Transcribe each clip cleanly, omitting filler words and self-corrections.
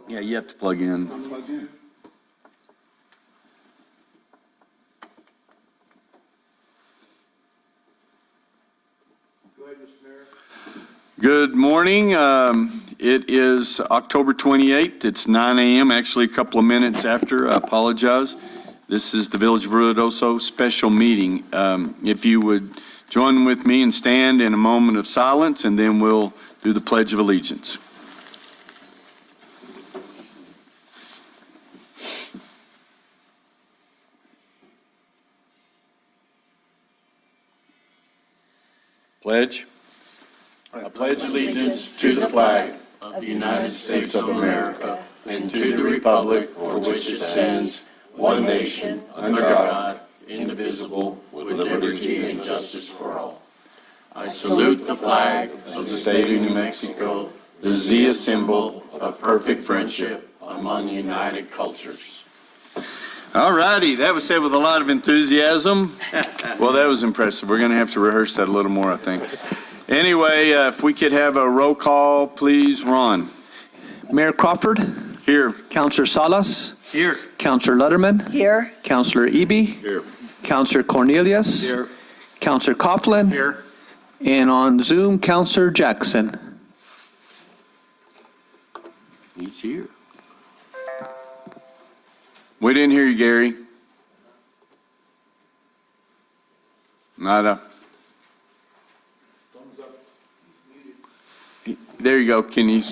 Yeah, you have to plug in. Good morning. It is October 28th. It's 9 a.m., actually a couple of minutes after. I apologize. This is the Village of Ruidoso special meeting. If you would join with me and stand in a moment of silence, and then we'll do the Pledge of Allegiance. Pledge. I pledge allegiance to the flag of the United States of America and to the republic for which it stands, one nation, under God, indivisible, with liberty and justice for all. I salute the flag of the state of New Mexico, the Zia symbol of perfect friendship among united cultures. All righty, that was said with a lot of enthusiasm. Well, that was impressive. We're going to have to rehearse that a little more, I think. Anyway, if we could have a roll call, please, Ron. Mayor Crawford. Here. Councilor Salas. Here. Councilor Letterman. Here. Councilor Eby. Here. Councilor Cornelius. Here. Councilor Coughlin. Here. And on Zoom, Councilor Jackson. He's here. We didn't hear you, Gary. Nada. Thumbs up. There you go. Can you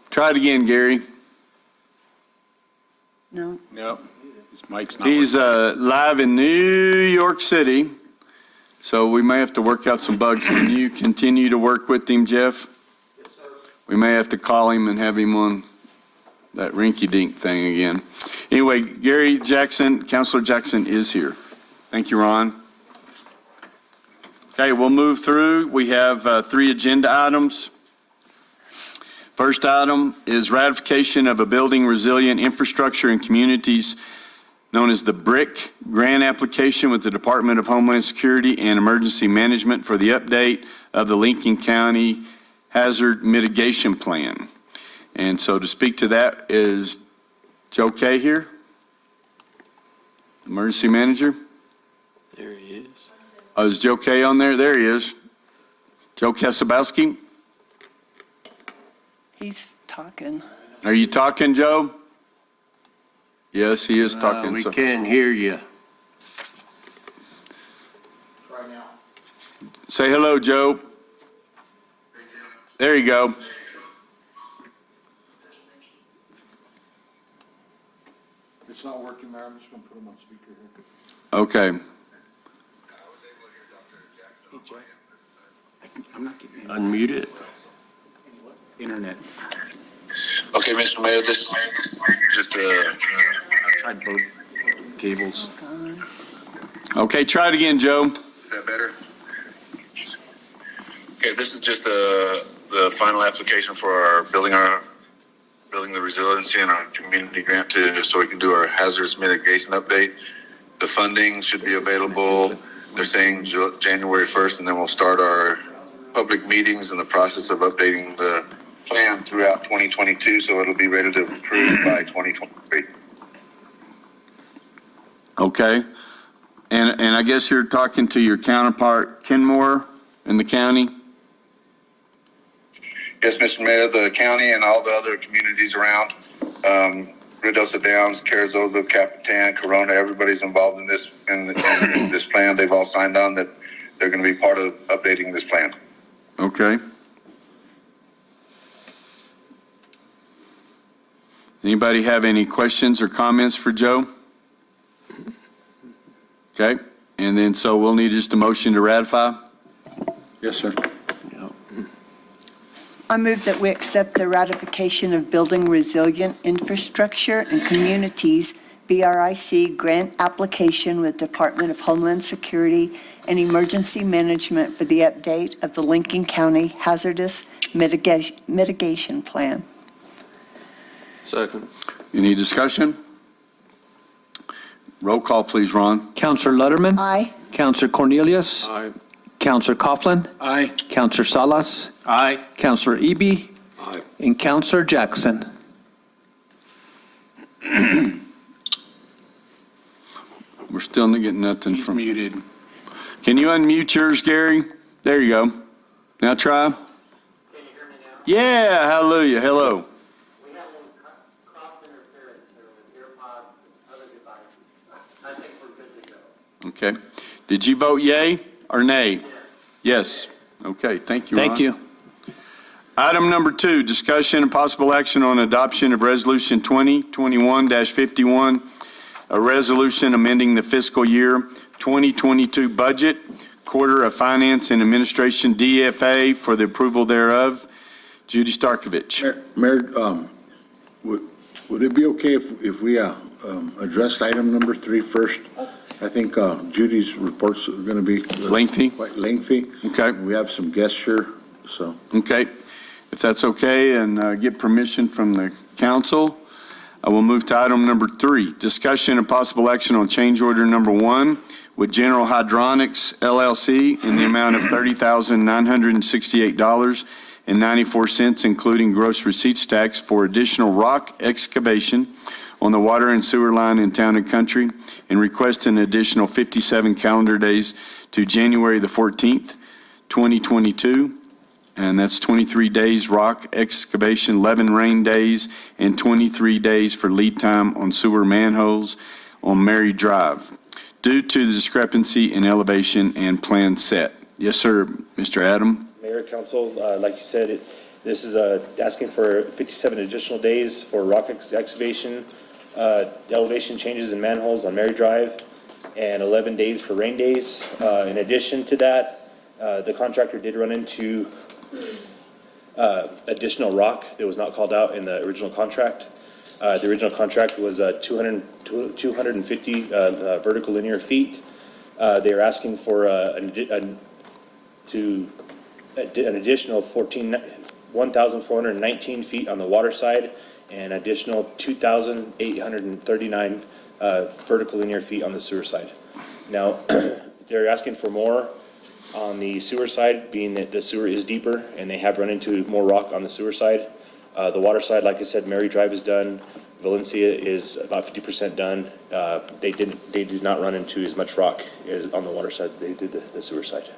try it again, Gary? No. Nope. His mic's not. He's live in New York City, so we may have to work out some bugs. Can you continue to work with him, Jeff? Yes, sir. We may have to call him and have him on that rinky-dink thing again. Anyway, Gary Jackson, Councilor Jackson is here. Thank you, Ron. Okay, we'll move through. We have 3 agenda items. First item is ratification of a building resilient infrastructure in communities known as the BRIC grant application with the Department of Homeland Security and Emergency Management for the update of the Lincoln County Hazard Mitigation Plan. And so to speak to that is Joe Kay here, Emergency Manager. There he is. Oh, is Joe Kay on there? There he is. Joe Kasabowski. He's talking. Are you talking, Joe? Yes, he is talking. We can hear you. Say hello, Joe. There you go. It's not working, Mayor. I'm just going to put him on speaker here. Okay. I'm not getting Unmute it. internet. Okay, Mr. Mayor, this is just I tried both cables. Okay, try it again, Joe. is that better? Okay, this is just the final application for our building the resiliency in our community grant so we can do our hazardous mitigation update. The funding should be available. They're saying January 1st, and then we'll start our public meetings and the process of updating the plan throughout 2022, so it'll be ready to approve by 2023. Okay. And I guess you're talking to your counterpart, Kenmore, in the county? Yes, Mr. Mayor, the county and all the other communities around, Ruidoso Downs, Carrizozo, Capitan, Corona, everybody's involved in this in this plan. They've all signed on that they're going to be part of updating this plan. Okay. Anybody have any questions or comments for Joe? Okay. And then so we'll need just a motion to ratify? Yes, sir. I move that we accept the ratification of Building Resilient Infrastructure in Communities, BRIC grant application with Department of Homeland Security and Emergency Management for the update of the Lincoln County Hazardous Mitigation Plan. Second. Any discussion? Roll call, please, Ron. Councilor Letterman. Aye. Councilor Cornelius. Aye. Councilor Coughlin. Aye. Councilor Salas. Aye. Councilor Eby. Aye. and Counselor Jackson. We're still not getting nothing He's from. muted. Can you unmute yours, Gary? There you go. Now try. Can you hear me now? Yeah, hallelujah. Hello. We have a little cross interference here with earpods and other devices. I think we're good to go. Okay. Did you vote yay or nay? Yes. Okay, thank you, Ron. Thank you. Item number 2, discussion and possible action on adoption of Resolution 2021-51, a resolution amending the fiscal year 2022 budget, Quarter of Finance and Administration DFA for the approval thereof. Judy Starkovich. Mayor, would it be okay if we addressed item number 3 first? I think Judy's reports are going to be Lengthy? quite lengthy. Okay. We have some guests here, so. Okay, if that's okay, and get permission from the council, I will move to item number 3, discussion and possible action on change order number 1 with General Hydronics LLC in the amount of $30,968.94, including gross receipts tax for additional rock excavation on the water and sewer line in Town and Country, and request an additional 57 calendar days to January the 14th, 2022. And that's 23 days rock excavation, 11 rain days, and 23 days for lead time on sewer manholes on Mary Drive, due to the discrepancy in elevation and plan set. Yes, sir, Mr. Adam. Mayor, Council, like you said, this is asking for 57 additional days for rock excavation, elevation changes in manholes on Mary Drive, and 11 days for rain days. In addition to that, the contractor did run into additional rock that was not called out in the original contract. The original contract was 250 vertical linear feet. They are asking for an additional 1,419 feet on the water side, and additional 2,839 vertical linear feet on the sewer side. Now, they're asking for more on the sewer side, being that the sewer is deeper and they have run into more rock on the sewer side. The water side, like I said, Mary Drive is done. Valencia is about 50% done. They did not run into as much rock as on the water side. They did the sewer side.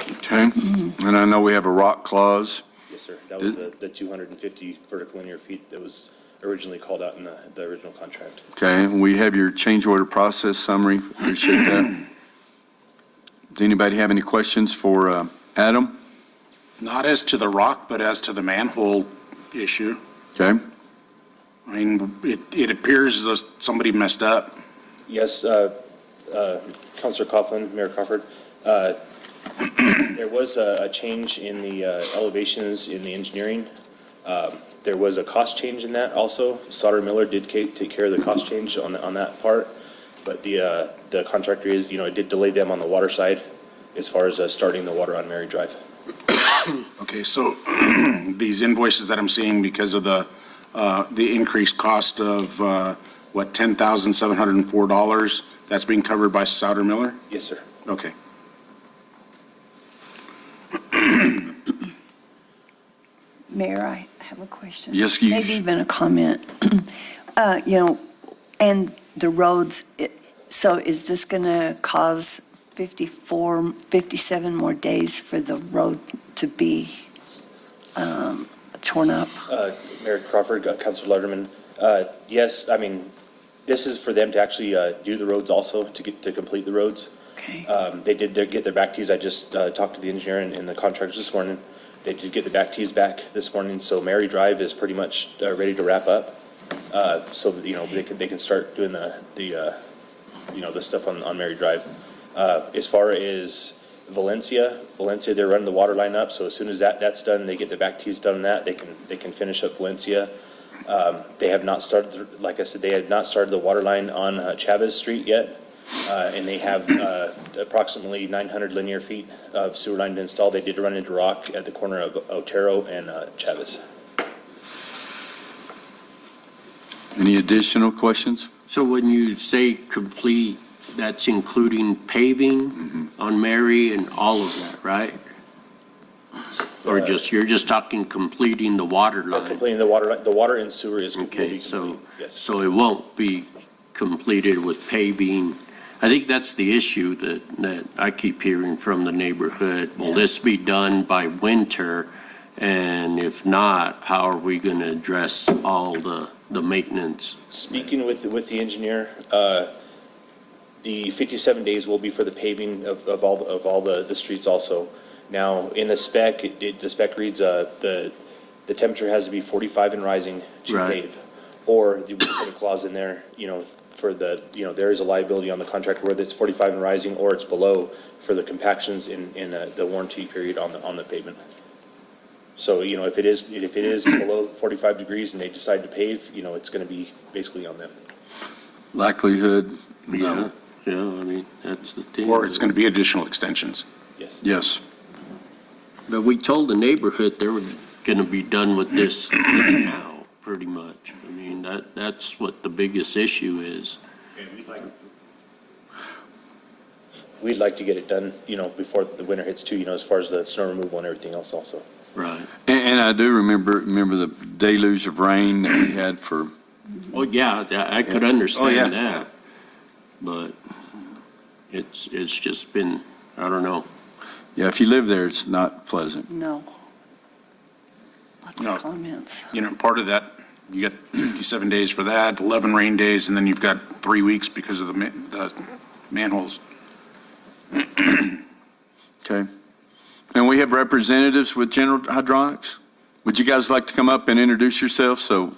Okay, and I know we have a rock clause. Yes, sir. That was the 250 vertical linear feet that was originally called out in the original contract. Okay, we have your change order process summary. Appreciate that. Does anybody have any questions for Adam? Not as to the rock, but as to the manhole issue. Okay, I mean, it appears as though somebody messed up. Yes, Councilor Coughlin, Mayor Crawford, there was a change in the elevations in the engineering. There was a cost change in that also. Sauter Miller did take care of the cost change on that part, but the contractor is, it did delay them on the water side as far as starting the water on Mary Drive. Okay, so these invoices that I'm seeing because of the increased cost of, $10,704, that's being covered by Sauter Miller? Yes, sir. Okay. Mayor, I have a question. Yes, you- Maybe even a comment. And the roads, so is this going to cause 57 more days for the road to be torn up? Mayor Crawford, Councilor Letterman, yes, I mean, this is for them to actually do the roads also, to complete the roads. Okay. They did get their back tees. I just talked to the engineer and the contractors this morning. They did get the back tees back this morning, so Mary Drive is pretty much ready to wrap up. So that, they can start doing the stuff on Mary Drive. As far as Valencia, they're running the water line up, so as soon as that's done, they get the back tees done on that, they can finish up Valencia. They have not started, like I said, they had not started the water line on Chavez Street yet. And they have approximately 900 linear feet of sewer line to install. They did run into rock at the corner of Otero and Chavez. any additional questions? So when you say complete, that's including paving on Mary and all of that, right? Or you're just talking completing the water line? Completing the water and sewer is will be Okay, complete, yes. so it won't be completed with paving. I think that's the issue that I keep hearing from the neighborhood. Will this be done by winter? And if not, how are we going to address all the maintenance? Speaking with the engineer, the 57 days will be for the paving of all the streets also. Now, in the spec, the spec reads, the temperature has to be 45 and rising to Right. pave. Or we put a clause in there, for there is a liability on the contractor whether it's 45 and rising or it's below for the compactions in the warranty period on the pavement. So, if it is below 45 degrees and they decide to pave, it's going to be basically on them. Likelihood, Yeah, I mean, that's the thing. Or it's going to be additional extensions. Yes. yes. But we told the neighborhood they were going to be done with this now, pretty much. I mean, that's what the biggest issue is. We'd like to get it done, before the winter hits too, as far as the snow removal and everything else also. Right. And I do remember the deluge of rain that we had for, Oh, yeah, I could yeah. understand that. But it's just been, I don't know. yeah, if you live there, it's not pleasant. No. Lots No. of comments. Part of that, you got 57 days for that, 11 rain days, and then you've got 3 weeks because of the manholes. Okay. And we have representatives with General Hydronics. Would you guys like to come up and introduce yourselves so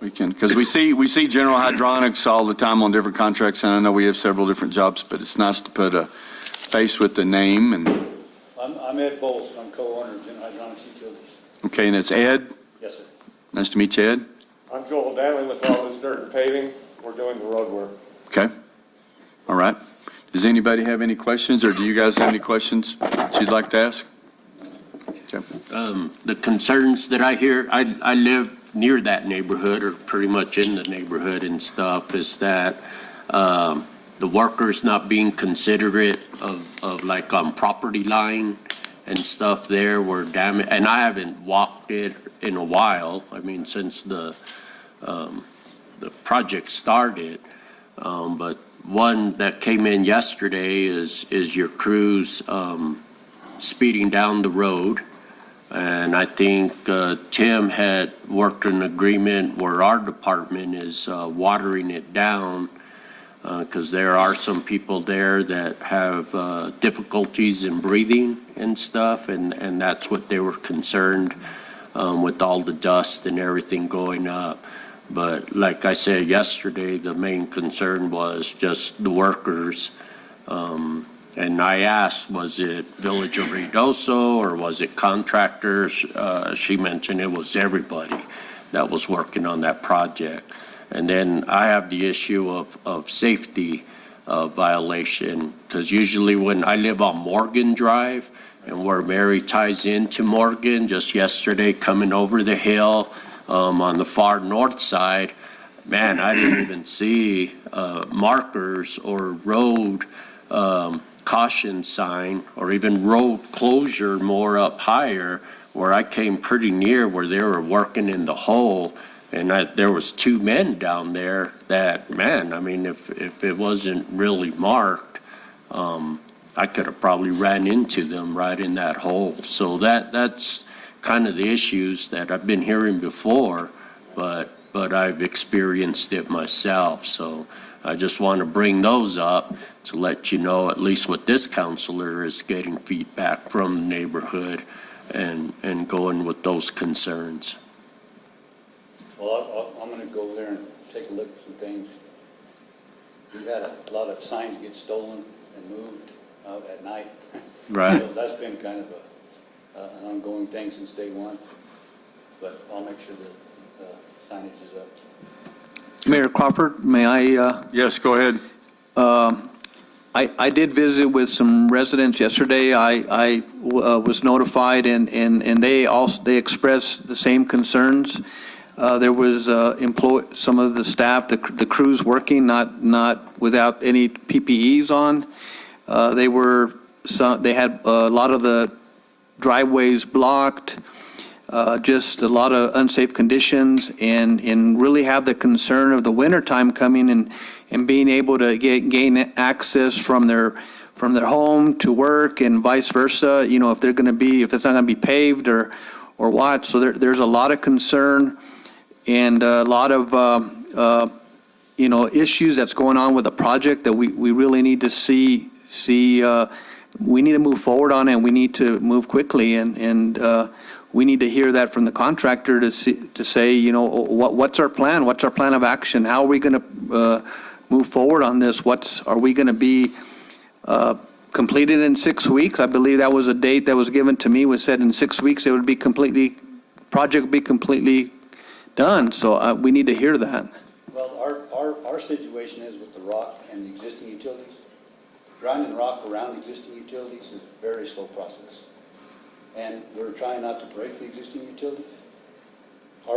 we can, because we see General Hydronics all the time on different contracts, and I know we have several different jobs, but it's nice to put a face with the name and, I'm Ed Bowles, I'm co-owner of General Hydronics Utilities. okay, and it's Ed. Yes, sir. Nice to meet you, Ed. I'm Joel Danley with all this dirt and paving. We're doing the road work. Okay. All right. Does anybody have any questions, or do you guys have any questions that you'd like to ask? Okay. The concerns that I hear, I live near that neighborhood or pretty much in the neighborhood and stuff, is that the workers not being considerate of like on property line and stuff there were damaged. And I haven't walked it in a while. I mean, since the project started. But one that came in yesterday is your crews speeding down the road. And I think Tim had worked an agreement where our department is watering it down because there are some people there that have difficulties in breathing and stuff, and that's what they were concerned with all the dust and everything going up. But like I said yesterday, the main concern was just the workers. And I asked, was it Village of Ruidoso or was it contractors? She mentioned it was everybody that was working on that project. And then I have the issue of safety violation, because usually when I live on Morgan Drive and where Mary ties into Morgan, just yesterday coming over the hill on the far north side, man, I didn't even see markers or road caution sign or even road closure more up higher, where I came pretty near where they were working in the hole. And there was 2 men down there that, man, I mean, if it wasn't really marked, I could have probably ran into them right in that hole. So that's kind of the issues that I've been hearing before, but I've experienced it myself. So I just want to bring those up to let you know at least what this counselor is getting feedback from the neighborhood and going with those concerns. Well, I'm gonna go there and take a look at some things. We've had a lot of signs get stolen and moved out at night. Right. So that's been kind of an ongoing thing since day one, but I'll make sure the signage is up. Mayor Crawford, may I? Yes, go ahead. I did visit with some residents yesterday. I was notified, and they expressed the same concerns. There was some of the staff, the crews working, not without any PPEs on. They had a lot of driveways blocked, just a lot of unsafe conditions, and really have the concern of the wintertime coming and being able to gain access from their home to work and vice versa, if they're going to be, if it's not going to be paved or what. So there's a lot of concern and a lot of, issues that's going on with the project that we really need to see, we need to move forward on, and we need to move quickly, and we need to hear that from the contractor to say, what's our plan? What's our plan of action? How are we going to move forward on this? Are we going to be completed in 6 weeks? I believe that was a date that was given to me, was said in 6 weeks it would be project would be completely done. So we need to hear that. Well, our situation is with the rock and the existing utilities. Grinding rock around existing utilities is a very slow process. And we're trying not to break the existing utilities.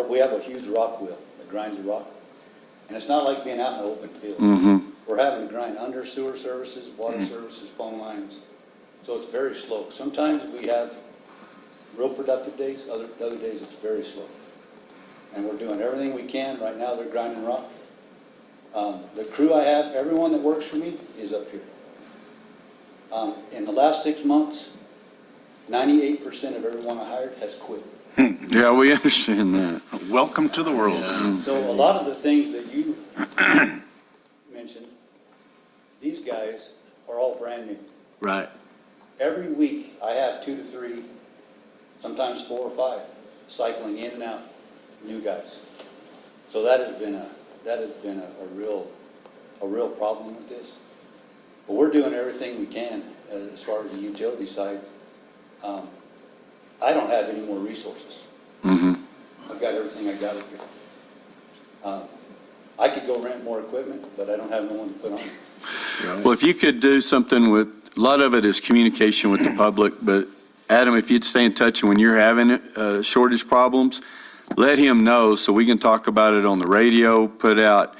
We have a huge rock wheel that grinds the rock. And it's not like being out in the open field. We're having to grind under sewer services, water services, phone lines. So it's very slow. Sometimes we have real productive days, other days it's very slow. And we're doing everything we can. Right now they're grinding rock. The crew I have, everyone that works for me is up here. In the last 6 months, 98% of everyone I hired has quit. Yeah, we understand that. Welcome to the world. So a lot of the things that you mentioned, these guys are all brand new. Right. Every week, I have 2 to 3, sometimes 4 or 5, cycling in and out, new guys. So that has been a real problem with this. But we're doing everything we can as far as the utility side. I don't have any more resources. I've got everything I got up here. I could go rent more equipment, but I don't have no one to put on it. Well, if you could do something with, a lot of it is communication with the public, but Adam, if you'd stay in touch, and when you're having shortage problems, let him know so we can talk about it on the radio, put out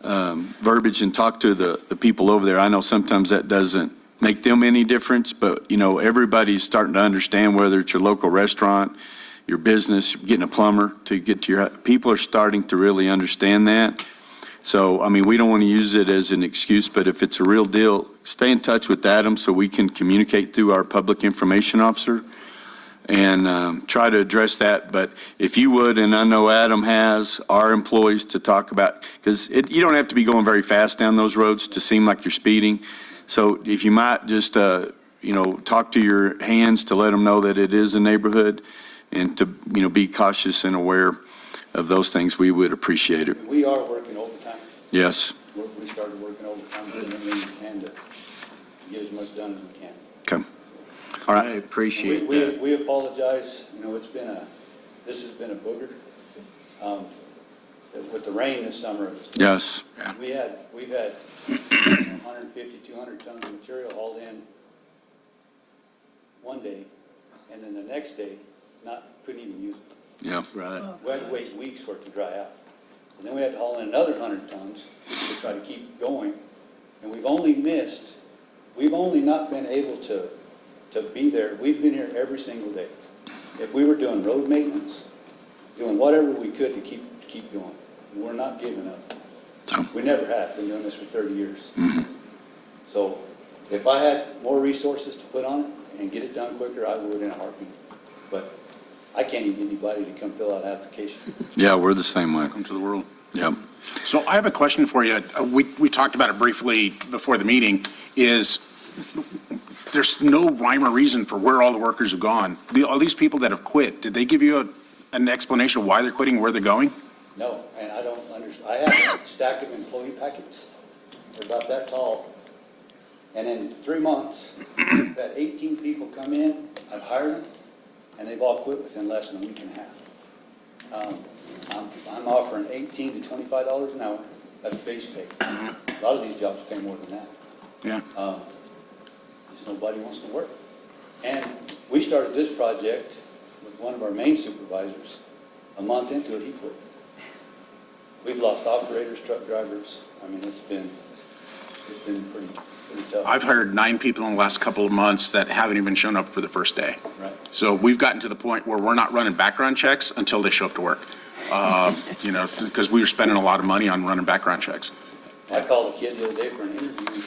verbiage and talk to the people over there. I know sometimes that doesn't make them any difference, but everybody's starting to understand, whether it's your local restaurant, your business, getting a plumber to get to your, people are starting to really understand that. So, we don't want to use it as an excuse, but if it's a real deal, stay in touch with Adam so we can communicate through our public information officer and try to address that. But if you would, and I know Adam has our employees to talk about, because you don't have to be going very fast down those roads to seem like you're speeding. So if you might just, talk to your hands to let them know that it is a neighborhood and to, be cautious and aware of those things, we would appreciate it. We are working overtime. Yes. We started working overtime, doing everything we can to get as much done as we can. Okay. All I right. appreciate that. We apologize, this has been a booger. With the rain this summer. Yes. We've had 150, 200 tons of material hauled in one day, and then the next day, couldn't even use it. Yeah. Right. We had to wait weeks for it to dry out. And then we had to haul in another 100 tons to try to keep going. And we've only not been able to be there. We've been here every single day. If we were doing road maintenance, doing whatever we could to keep going. We're not giving up. We never have. Been doing this for 30 years. So if I had more resources to put on it and get it done quicker, I would in a heartbeat. But I can't even get anybody to come fill out an application. Yeah, we're the same way. Welcome to the world. Yep. So I have a question for you. We talked about it briefly before the meeting, there's no rhyme or reason for where all the workers have gone. All these people that have quit, did they give you an explanation of why they're quitting, where they're going? No, and I don't understand. I have a stack of employee packets. They're about that tall. And in 3 months, I've had 18 people come in, I've hired them, and they've all quit within less than a week and a half. I'm offering $18 to $25 an hour. That's base pay. A lot of these jobs pay more than that. Yeah. Just nobody wants to work. And we started this project with one of our main supervisors. A month into it, he quit. We've lost operators, truck drivers. It's been pretty tough. I've hired 9 people in the last couple of months that haven't even shown up for the first day. Right. So we've gotten to the point where we're not running background checks until they show up to work. Because we were spending a lot of money on running background checks. I called a kid the other day for an interview,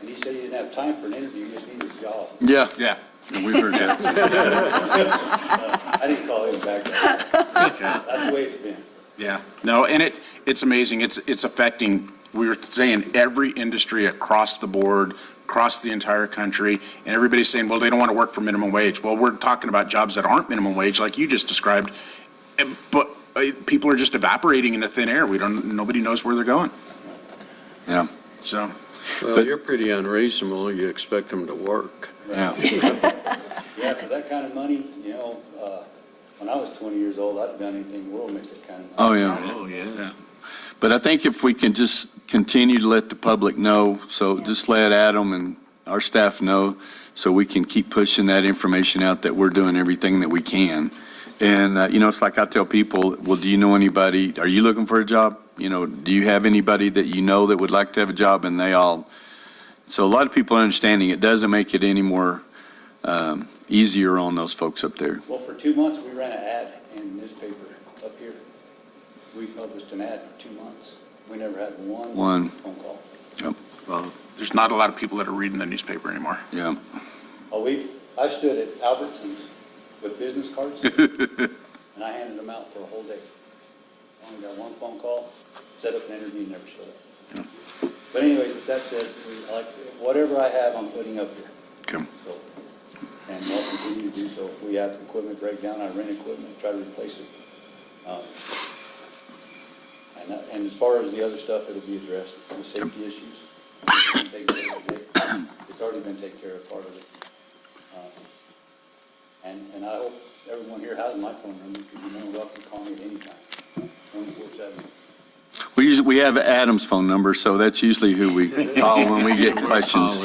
and he said he didn't have time for an interview, he just needed a job. Yeah, Yeah. and we've heard that. I didn't call him back. That's the way it's been. Yeah, no, and it's amazing. It's affecting, we were saying, every industry across the board, across the entire country, and everybody's saying, well, they don't want to work for minimum wage. Well, we're talking about jobs that aren't minimum wage, like you just described, but people are just evaporating into thin air. Nobody knows where they're going, Yeah, so. Well, you're pretty unreasonable. You expect them to work. yeah. Yeah, for that kind of money, when I was 20 years old, I'd have done anything in the world to make that kind of money. Oh, yeah. Oh, yeah. But I think if we can just continue to let the public know, so just let Adam and our staff know, so we can keep pushing that information out that we're doing everything that we can. And, it's like I tell people, well, do you know anybody, are you looking for a job? Do you have anybody that you know that would like to have a job? And so a lot of people are understanding it doesn't make it any more easier on those folks up there. Well, for 2 months, we ran an ad in the newspaper up here. We published an ad for 2 months. We never had one phone call. Well, there's not a lot of people that are reading the newspaper anymore. Yeah. Oh, I stood at Albertsons with business cards, and I handed them out for a whole day. Only got one phone call, set up an interview, never showed up. But anyways, with that said, whatever I have, I'm putting up here. Okay. So, and I'll continue to do so. If we have equipment breakdown, I rent equipment, try to replace it. And as far as the other stuff, it'll be addressed, the safety issues. It's already been taken care of, part of it. And I hope everyone here has my phone number, because you're welcome to call me at any time, 24/7. We have Adam's phone number, so that's usually who we call when we get questions.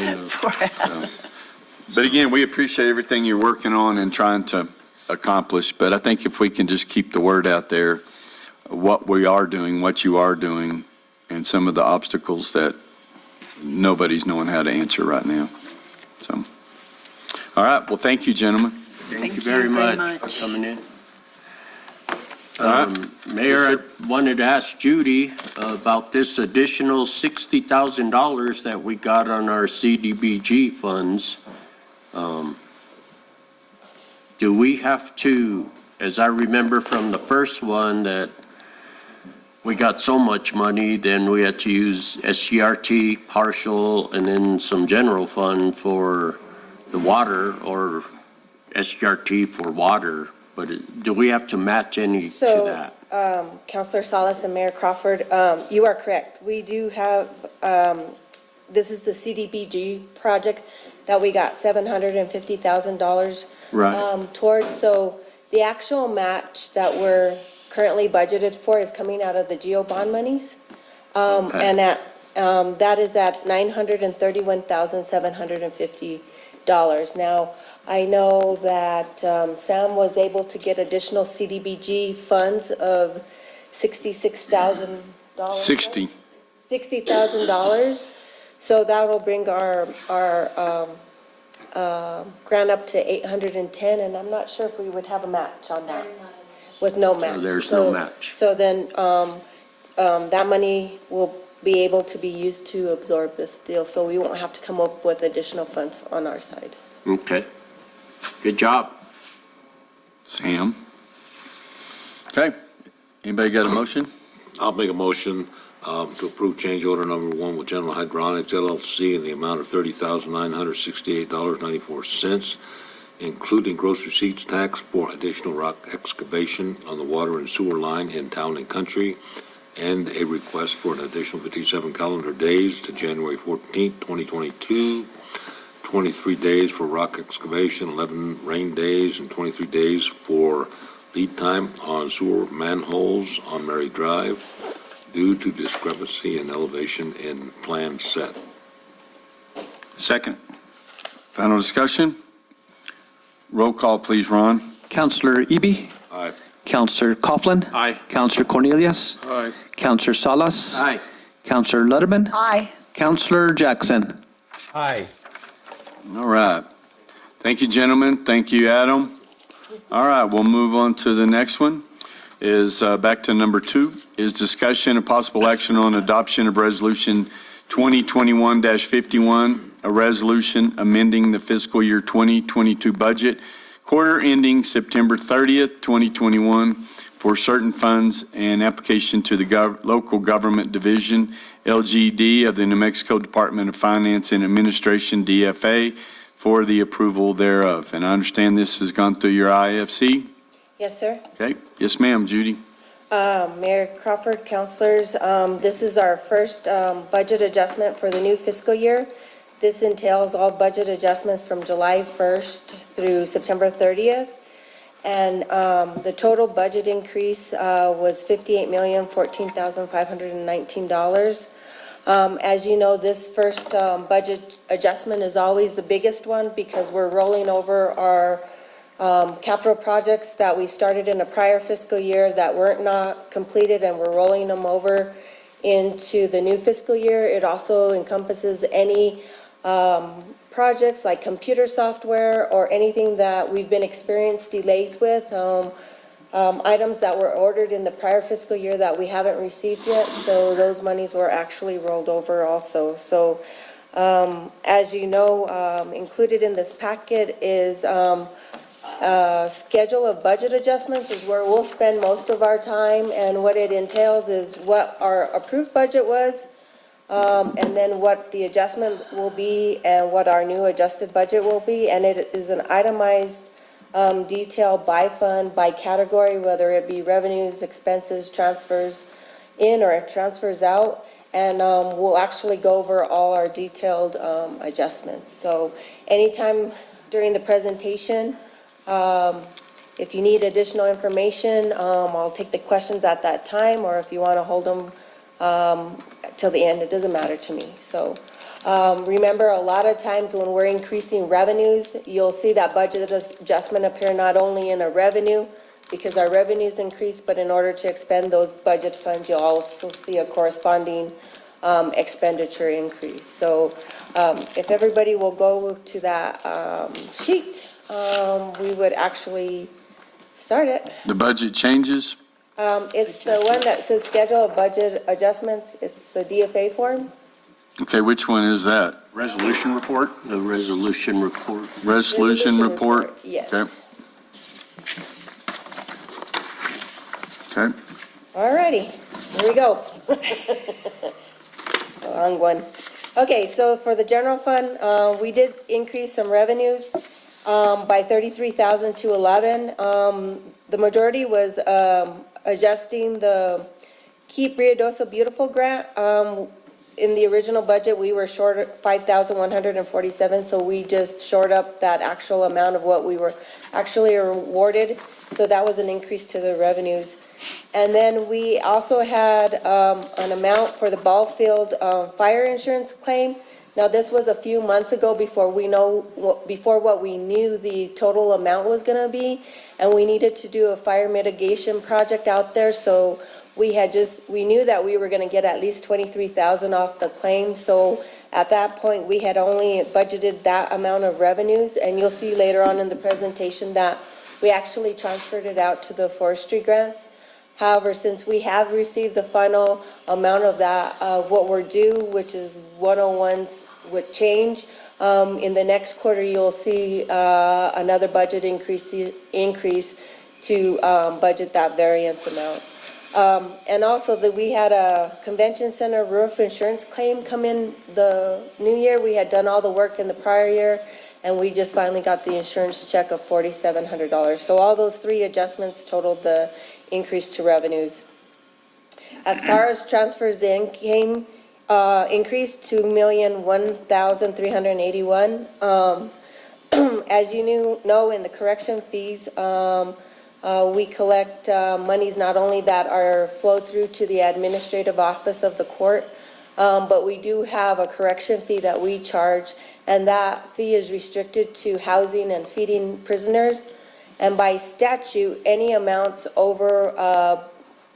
But again, we appreciate everything you're working on and trying to accomplish. But I think if we can just keep the word out there, what we are doing, what you are doing, and some of the obstacles that nobody's knowing how to answer right now. So, all right, well, thank you, gentlemen. Thank you very much for coming in. All right. Mayor, I wanted to ask Judy about this additional $60,000 that we got on our CDBG funds. Do we have to, as I remember from the first one, that we got so much money, then we had to use SCRT partial and then some general fund for the water, or SCRT for water, but do we have to match any to that? Councilor Salas and Mayor Crawford, you are correct. We do have, this is the CDBG project that we got $750,000 Right. towards. So the actual match that we're currently budgeted for is coming out of the GEO bond monies. Okay. And that is at $931,750. Now, I know that Sam was able to get additional CDBG funds of $66,000. $60,000. So that will bring our grant up to 810, and I'm not sure if we would have a match on that. With no match. So there's no match. So then that money will be able to be used to absorb this deal, so we won't have to come up with additional funds on our side. Okay. Good job. Sam? Okay. Anybody got a motion? I'll make a motion to approve change order number 1 with General Hydronics LLC in the amount of $30,968.94, including gross receipts tax for additional rock excavation on the water and sewer line in Town and Country, and a request for an additional 57 calendar days to January 14th, 2022, 23 days for rock excavation, 11 rain days, and 23 days for lead time on sewer manholes on Mary Drive due to discrepancy in elevation in plan set. Second. Final discussion? Roll call, please, Ron. Counselor Eby? Aye. Counselor Coughlin? Aye. Counselor Cornelius? Aye. Counselor Salas? Aye. Counselor Letterman? Aye. Counselor Jackson? Aye. All right. Thank you, gentlemen. Thank you, Adam. All right, we'll move on to the next one. Is back to number 2, is discussion of possible action on adoption of Resolution 2021-51, a resolution amending the fiscal year 2022 budget, quarter ending September 30th, 2021, for certain funds and application to the Local Government Division, LGD, of the New Mexico Department of Finance and Administration, DFA, for the approval thereof. And I understand this has gone through your IFC? Yes, sir. Okay, yes, ma'am, Judy. Mayor Crawford, councilors, this is our first budget adjustment for the new fiscal year. This entails all budget adjustments from July 1st through September 30th. And the total budget increase was $58,014,519. As you know, this first budget adjustment is always the biggest one because we're rolling over our capital projects that we started in a prior fiscal year that weren't not completed, and we're rolling them over into the new fiscal year. It also encompasses any projects like computer software or anything that we've been experienced delays with, items that were ordered in the prior fiscal year that we haven't received yet. So those monies were actually rolled over also. So as you know, included in this packet is schedule of budget adjustments is where we'll spend most of our time, and what it entails is what our approved budget was, and then what the adjustment will be and what our new adjusted budget will be. And it is an itemized detail by fund, by category, whether it be revenues, expenses, transfers in or transfers out. And we'll actually go over all our detailed adjustments. So anytime during the presentation, if you need additional information, I'll take the questions at that time, or if you want to hold them till the end, it doesn't matter to me. So remember, a lot of times when we're increasing revenues, you'll see that budget adjustment appear not only in a revenue, because our revenues increase, but in order to expend those budget funds, you'll also see a corresponding expenditure increase. So if everybody will go to that sheet, we would actually start it. The budget changes? It's the one that says schedule of budget adjustments. It's the DFA form. Okay, which one is that? Resolution report? The resolution report. Resolution report? Yes. Okay. Okay. All righty, here we go. Long one. Okay, so for the general fund, we did increase some revenues by 33,000 to 11. The majority was adjusting the Keep Ruidoso Beautiful grant. In the original budget, we were short 5,147, so we just shored up that actual amount of what we were actually awarded. So that was an increase to the revenues. And then we also had an amount for the ball field fire insurance claim. Now, this was a few months ago before what we knew the total amount was going to be, and we needed to do a fire mitigation project out there. So we knew that we were going to get at least 23,000 off the claim. So at that point, we had only budgeted that amount of revenues, and you'll see later on in the presentation that we actually transferred it out to the forestry grants. However, since we have received the final amount of that, of what we're due, which is 101s with change, in the next quarter, you'll see another budget increase to budget that variance amount. And also that we had a convention center roof insurance claim come in the new year. We had done all the work in the prior year, and we just finally got the insurance check of $4,700. So all those three adjustments totaled the increase to revenues. As far as transfers in came, increased to $1,001,381. As you know, in the correction fees, we collect monies not only that are flowed through to the administrative office of the court, but we do have a correction fee that we charge, and that fee is restricted to housing and feeding prisoners. And by statute, any amounts over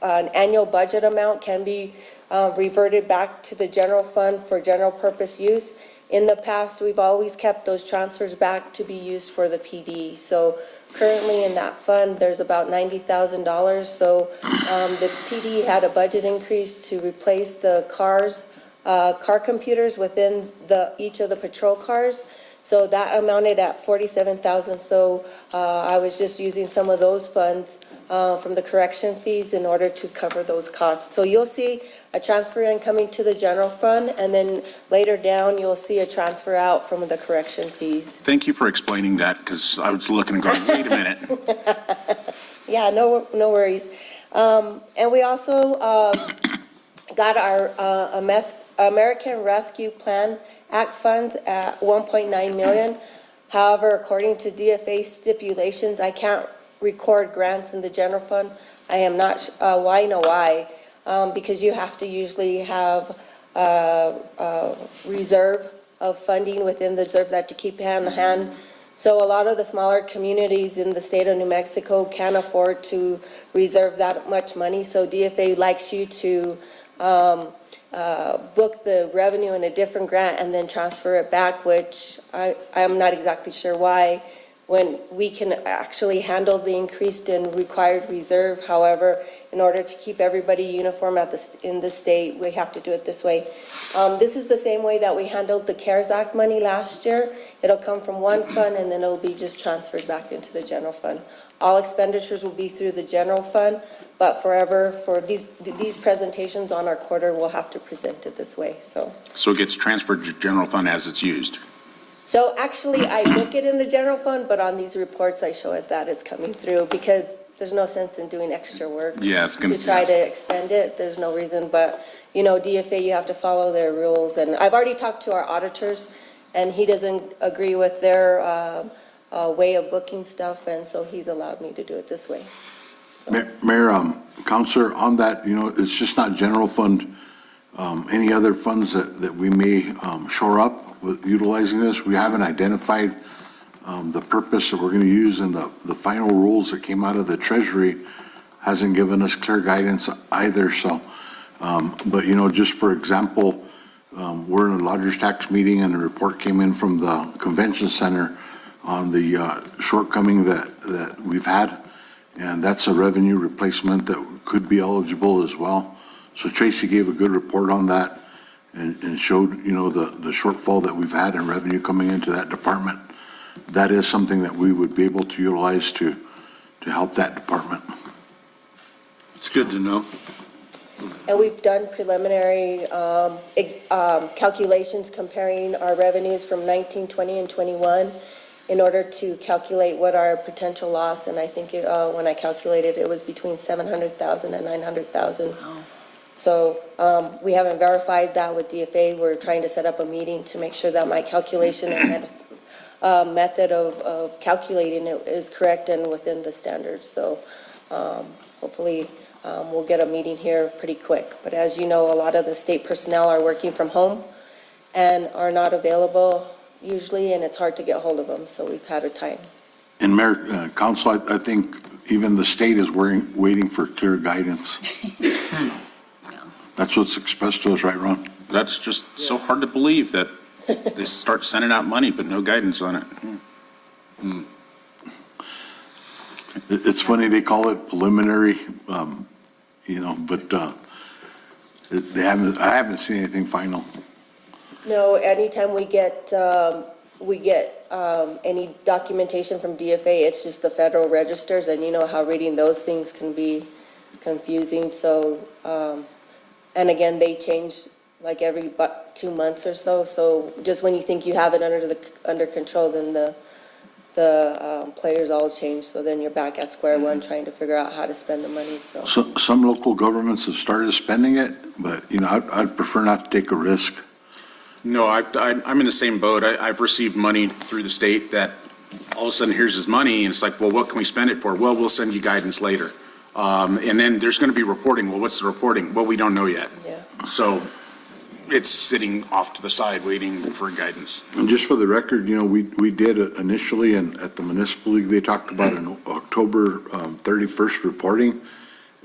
an annual budget amount can be reverted back to the general fund for general purpose use. In the past, we've always kept those transfers back to be used for the PD. So currently in that fund, there's about $90,000. So the PD had a budget increase to replace the car computers within each of the patrol cars. So that amounted at $47,000. So I was just using some of those funds from the correction fees in order to cover those costs. So you'll see a transfer in coming to the general fund, and then later down, you'll see a transfer out from the correction fees. Thank you for explaining that, because I was looking and going, wait a minute. Yeah, no worries. And we also got our American Rescue Plan Act funds at $1.9 million. However, according to DFA stipulations, I can't record grants in the general fund. I am not, why? Because you have to usually have a reserve of funding within the reserve that you keep hand in hand. So a lot of the smaller communities in the state of New Mexico can't afford to reserve that much money. So DFA likes you to book the revenue in a different grant and then transfer it back, which I'm not exactly sure why, when we can actually handle the increased and required reserve. However, in order to keep everybody uniform in the state, we have to do it this way. This is the same way that we handled the CARES Act money last year. It'll come from one fund and then it'll be just transferred back into the general fund. All expenditures will be through the general fund, but forever, for these presentations on our quarter, we'll have to present it this way, so. So it gets transferred to general fund as it's used. So actually, I book it in the general fund, but on these reports, I show it that it's coming through, because there's no sense in doing extra work. Yeah, it's gonna. To try to expend it, there's no reason, but, DFA, you have to follow their rules, and I've already talked to our auditors, and he doesn't agree with their way of booking stuff, and so he's allowed me to do it this way. Mayor, Counselor, on that, it's just not general fund. Any other funds that we may shore up with utilizing this? We haven't identified the purpose that we're going to use, and the final rules that came out of the Treasury hasn't given us clear guidance either. So, but just for example, we're in a lodger's tax meeting, and a report came in from the convention center on the shortcoming that we've had, and that's a revenue replacement that could be eligible as well. So Tracy gave a good report on that and showed, the shortfall that we've had in revenue coming into that department. That is something that we would be able to utilize to help that department. It's good to know. And we've done preliminary calculations comparing our revenues from 19, 20, and 21 in order to calculate what our potential loss, and I think when I calculated, it was between $700,000 and $900,000. So we haven't verified that with DFA. We're trying to set up a meeting to make sure that my calculation and method of calculating it is correct and within the standards. So hopefully we'll get a meeting here pretty quick. But as you know, a lot of the state personnel are working from home and are not available usually, and it's hard to get hold of them. So we've had a time. And Mayor, Council, I think even the state is waiting for clear guidance. That's what's expressed to us, right, Ron? That's just so hard to believe that they start sending out money, but no guidance on it. It's funny, they call it preliminary, but I haven't seen anything final. No, anytime we get any documentation from DFA, it's just the federal registers, and you know how reading those things can be confusing. So, and again, they change like every 2 months or so. So just when you think you have it under control, then the players all change. So then you're back at square one trying to figure out how to spend the money. So Some local governments have started spending it, but I'd prefer not to take a risk. No, I'm in the same boat. I've received money through the state that all of a sudden here's his money, and it's like, well, what can we spend it for? Well, we'll send you guidance later. And then there's going to be reporting. Well, what's the reporting? Well, we don't know yet. yeah. So it's sitting off to the side waiting for guidance. And just for the record, we did initially, and at the municipal league, they talked about an October 31st reporting.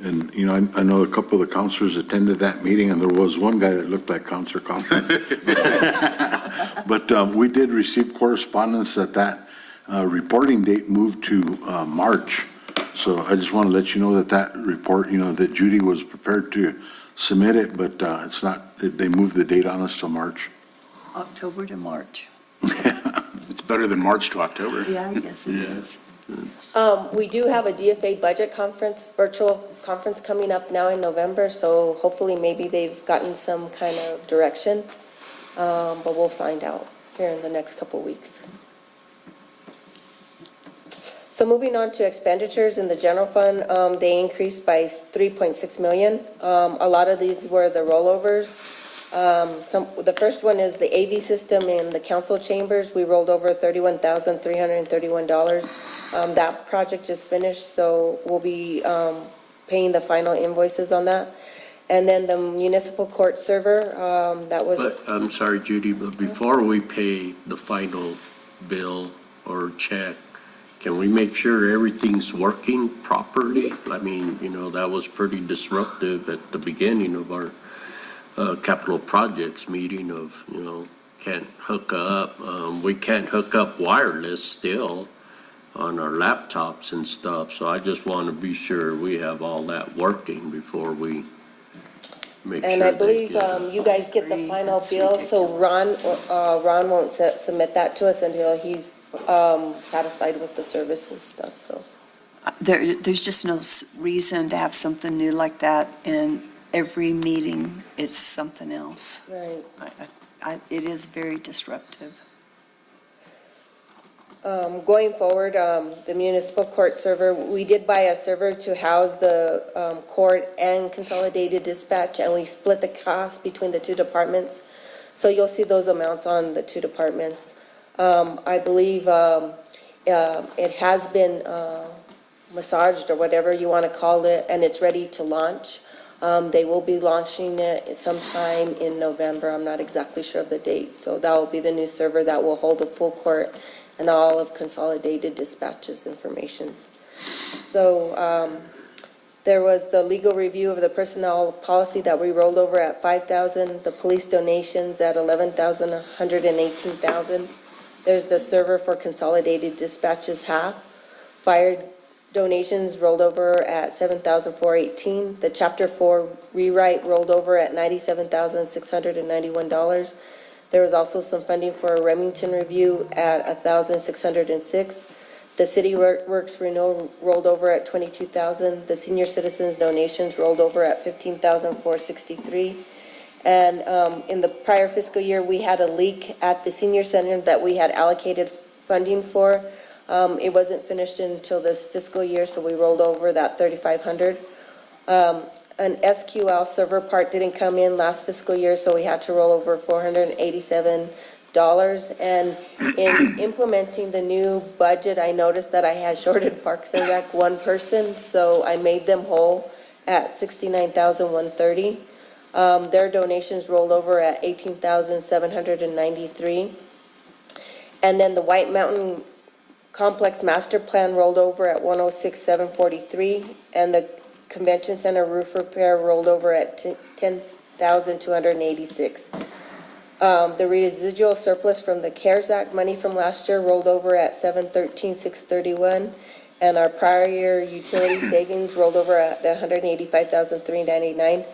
And, I know a couple of the counselors attended that meeting, and there was one guy that looked like Counselor Kaufman. But we did receive correspondence that reporting date moved to March. So I just want to let you know that report, that Judy was prepared to submit it, but it's not, they moved the date on us to March. October to March. It's better than March to October. Yeah, I guess it is. We do have a DFA budget conference, virtual conference coming up now in November, so hopefully maybe they've gotten some kind of direction. But we'll find out here in the next couple weeks. So moving on to expenditures in the general fund, they increased by 3.6 million. A lot of these were the rollovers. The first one is the AV system in the council chambers. We rolled over $31,331. That project just finished, so we'll be paying the final invoices on that. And then the municipal court server, that was. But, I'm sorry, Judy, but before we pay the final bill or check, can we make sure everything's working properly? I mean, that was pretty disruptive at the beginning of our capital projects meeting of, can't hook up. We can't hook up wireless still on our laptops and stuff, so I just want to be sure we have all that working before we make sure. And I they believe get it. you guys get the final That's bill, so Ron won't submit that to us until he's satisfied with the service and stuff, so. There's just no reason to have something new like that in every meeting. It's something else. Right. It is very disruptive. Going forward, the municipal court server, we did buy a server to house the court and consolidated dispatch, and we split the cost between the two departments. So you'll see those amounts on the two departments. I believe it has been massaged, or whatever you want to call it, and it's ready to launch. They will be launching it sometime in November. I'm not exactly sure of the date. So that will be the new server that will hold the full court and all of consolidated dispatches information. So there was the legal review of the personnel policy that we rolled over at $5,000, the police donations at $11,000, $118,000. There's the server for consolidated dispatches half. Fire donations rolled over at $7,418. The Chapter 4 rewrite rolled over at $97,691. There was also some funding for a Remington review at $1,606. The City Works renewal rolled over at $22,000. The senior citizens donations rolled over at $15,463. And in the prior fiscal year, we had a leak at the senior center that we had allocated funding for. It wasn't finished until this fiscal year, so we rolled over that $3,500. An SQL server part didn't come in last fiscal year, so we had to roll over $487. And in implementing the new budget, I noticed that I had shorted Parks and Rec one person, so I made them whole at $69,130. Their donations rolled over at $18,793. And then the White Mountain Complex Master Plan rolled over at $106,743, and the Convention Center roof repair rolled over at $10,286. The residual surplus from the CARES Act money from last year rolled over at $713,631, and our prior year utility savings rolled over at $185,399.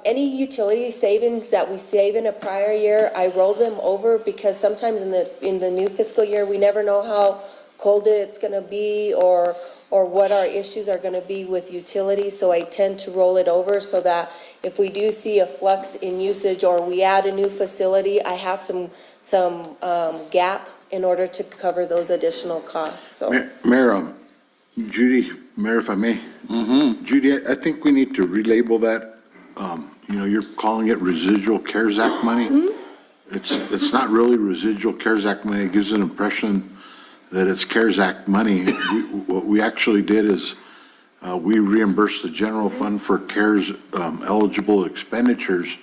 Any utility savings that we save in a prior year, I roll them over because sometimes in the new fiscal year, we never know how cold it's going to be or what our issues are going to be with utilities. So I tend to roll it over so that if we do see a flux in usage or we add a new facility, I have some gap in order to cover those additional costs. So. Mayor, Judy, Mayor, if I may. Judy, I think we need to relabel that. You're calling it residual CARES Act money. It's not really residual CARES Act money. It gives an impression that it's CARES Act money. What we actually did is we reimbursed the general fund for CARES eligible expenditures.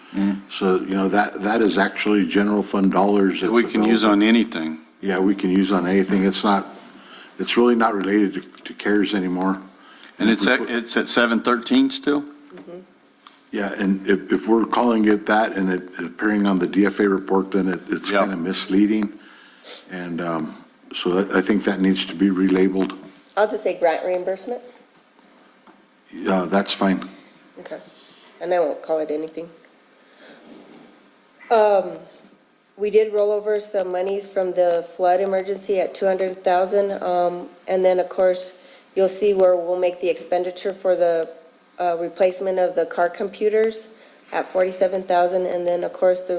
So, that is actually general fund dollars. That we can use on anything. Yeah, we can use on anything. It's really not related to CARES anymore. And it's at 713 still? Yeah, and if we're calling it that and it appearing on the DFA report, then it's Yeah. kind of misleading. And so I think that needs to be relabeled. I'll just say grant reimbursement. Yeah, that's fine. Okay. And I won't call it anything. We did roll over some monies from the flood emergency at 200,000. And then, of course, you'll see where we'll make the expenditure for the replacement of the car computers at 47,000. And then, of course,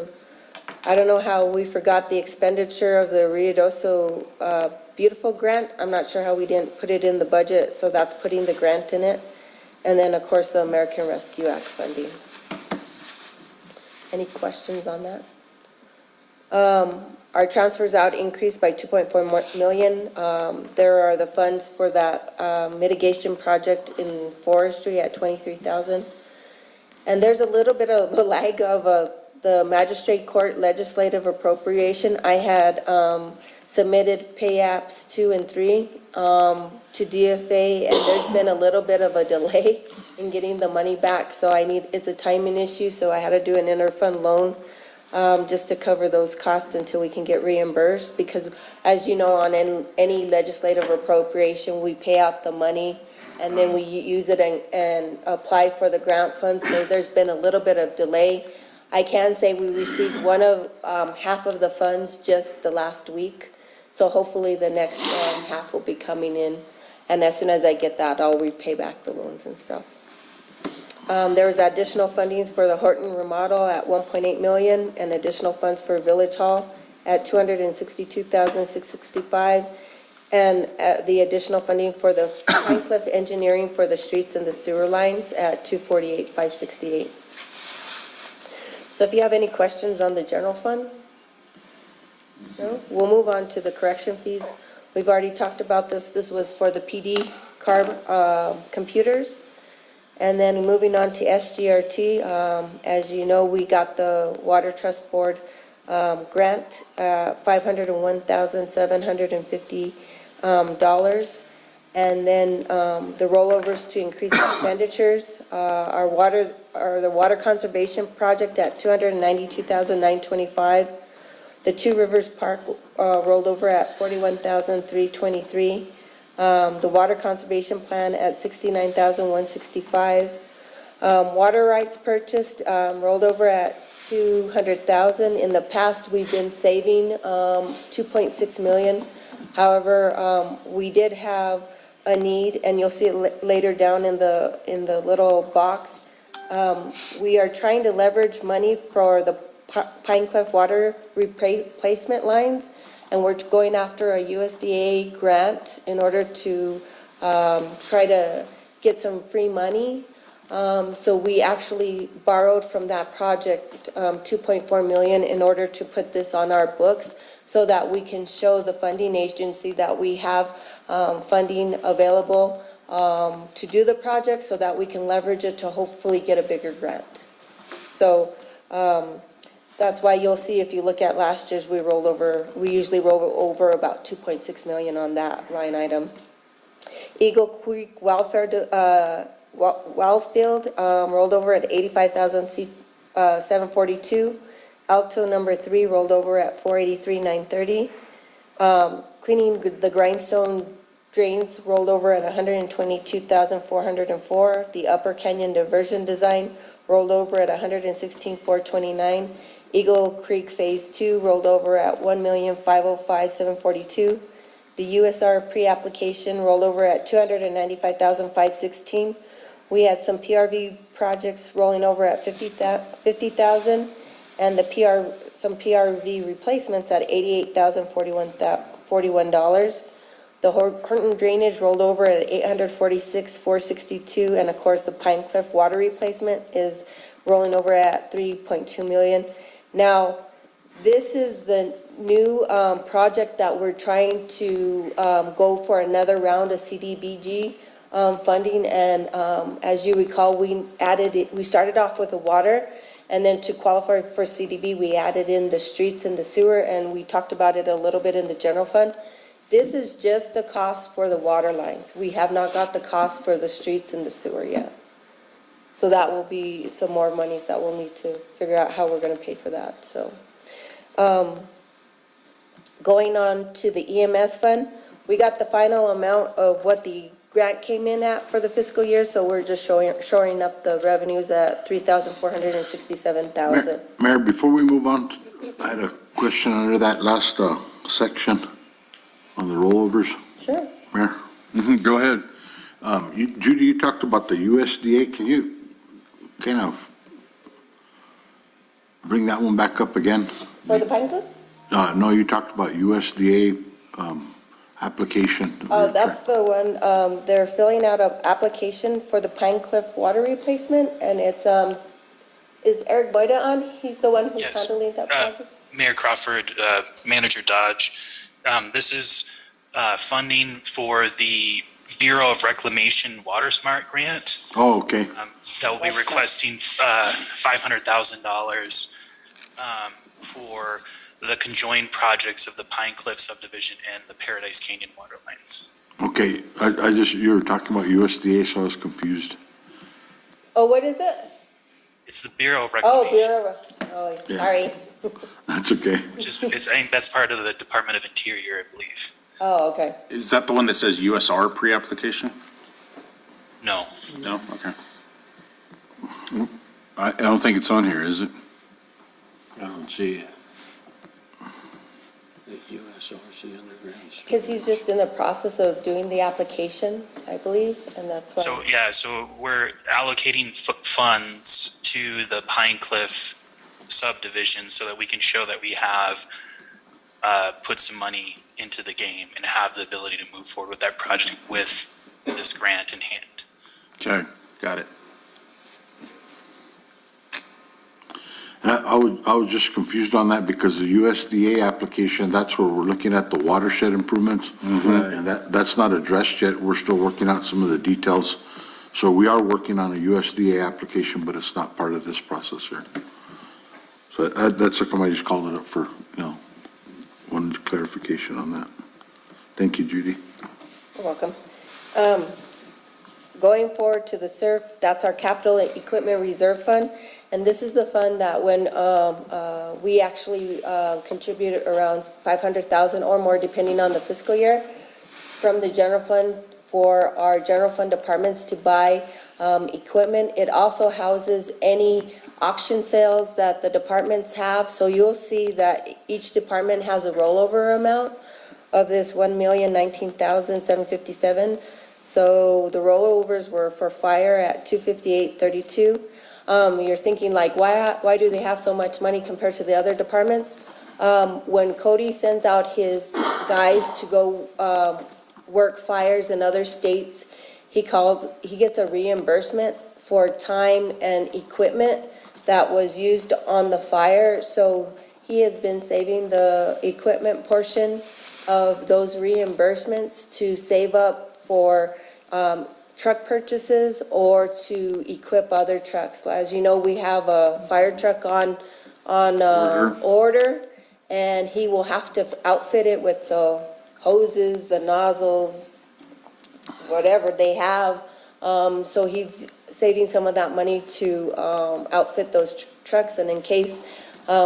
I don't know how we forgot the expenditure of the Ruidoso Beautiful grant. I'm not sure how we didn't put it in the budget, so that's putting the grant in it. And then, of course, the American Rescue Act funding. Any questions on that? Our transfers out increased by 2.4 million. There are the funds for that mitigation project in forestry at 23,000. And there's a little bit of a lag of the magistrate court legislative appropriation. I had submitted pay apps 2 and 3 to DFA, and there's been a little bit of a delay in getting the money back. So it's a timing issue, so I had to do an interfund loan just to cover those costs until we can get reimbursed. Because as you know, on any legislative appropriation, we pay out the money and then we use it and apply for the grant funds. So there's been a little bit of delay. I can say we received half of the funds just the last week. So hopefully the next half will be coming in. And as soon as I get that, I'll repay back the loans and stuff. There was additional fundings for the Horton remodel at 1.8 million and additional funds for Village Hall at 262,665. And the additional funding for the Pine Cliff engineering for the streets and the sewer lines at 248,568. So if you have any questions on the general fund? No? We'll move on to the correction fees. We've already talked about this. This was for the PD car computers. And then moving on to SGRT, as you know, we got the Water Trust Board grant, $501,750. And then the rollovers to increase expenditures, the water conservation project at $292,925. The Two Rivers Park rolled over at $41,323. The water conservation plan at $69,165. Water rights purchased rolled over at $200,000. In the past, we've been saving $2.6 million. However, we did have a need, and you'll see it later down in the little box. We are trying to leverage money for the Pine Cliff water replacement lines, and we're going after a USDA grant in order to try to get some free money. So we actually borrowed from that project $2.4 million in order to put this on our books so that we can show the funding agency that we have funding available to do the project so that we can leverage it to hopefully get a bigger grant. So that's why you'll see if you look at last year's, we usually roll over about 2.6 million on that line item. Eagle Creek Wellfield rolled over at 85,742. Alto number 3 rolled over at 483,930. Cleaning the grindstone drains rolled over at 122,404. The Upper Canyon diversion design rolled over at 116,429. Eagle Creek Phase 2 rolled over at 1,505,742. The USR pre-application rolled over at 295,516. We had some PRV projects rolling over at 50,000, and some PRV replacements at $88,041. The Horton drainage rolled over at 846,462, and of course the Pine Cliff water replacement is rolling over at 3.2 million. Now, this is the new project that we're trying to go for another round of CDBG funding, and as you recall, we started off with the water, and then to qualify for CDB, we added in the streets and the sewer, and we talked about it a little bit in the general fund. This is just the cost for the water lines. We have not got the cost for the streets and the sewer yet. So that will be some more monies that we'll need to figure out how we're gonna pay for that, so. Going on to the EMS fund, we got the final amount of what the grant came in at for the fiscal year, so we're just shoring up the revenues at $3,467,000. Mayor, before we move on, I had a question under that last section on the rollovers, Sure. Mayor. Go ahead. Judy, you talked about the USDA. Can you kind of bring that one back up again? For the Pine Cliff? No, you talked about USDA application. Oh, that's the one, they're filling out an application for the Pine Cliff water replacement, and it's, is Eric Boyda on? He's the one who's Yes. handling that project? Mayor Crawford, Manager Dodge. This is funding for the Bureau of Reclamation Water Smart Grant. Oh, okay. That will be requesting $500,000 for the conjoined projects of the Pine Cliff subdivision and the Paradise Canyon water lines. Okay, I just, you were talking about USDA, so I was confused. Oh, what is it? It's the Bureau of Oh, Reclamation, Bureau, oh, sorry. That's okay. which is, I think that's part of the Department of Interior, I believe. Oh, okay. Is that the one that says USR pre-application? No. No? Okay. I don't think it's on here, is it? I don't see it. The USRC underground. Because he's just in the process of doing the application, I believe, and that's why. So, yeah, so we're allocating funds to the Pine Cliff subdivision so that we can show that we have put some money into the game and have the ability to move forward with that project with this grant in hand. Okay, got it. And I was just confused on that because the USDA application, that's where we're looking at the watershed improvements. And that's not addressed yet. We're still working out some of the details. So we are working on a USDA application, but it's not part of this process here. So that's how come I just called it up for, one clarification on that. Thank you, Judy. You're welcome. Going forward to the SURF, that's our capital equipment reserve fund. And this is the fund that when we actually contributed around 500,000 or more, depending on the fiscal year, from the general fund for our general fund departments to buy equipment. It also houses any auction sales that the departments have. So you'll see that each department has a rollover amount of this $1,019,757. So the rollovers were for fire at $258.32. You're thinking like, why do they have so much money compared to the other departments? When Cody sends out his guys to go work fires in other states, he gets a reimbursement for time and equipment that was used on the fire. So he has been saving the equipment portion of those reimbursements to save up for truck purchases or to equip other trucks. As you know, we have a fire truck on order, and he will have to outfit it with the hoses, the nozzles, whatever they have. So he's saving some of that money to outfit those trucks, and in case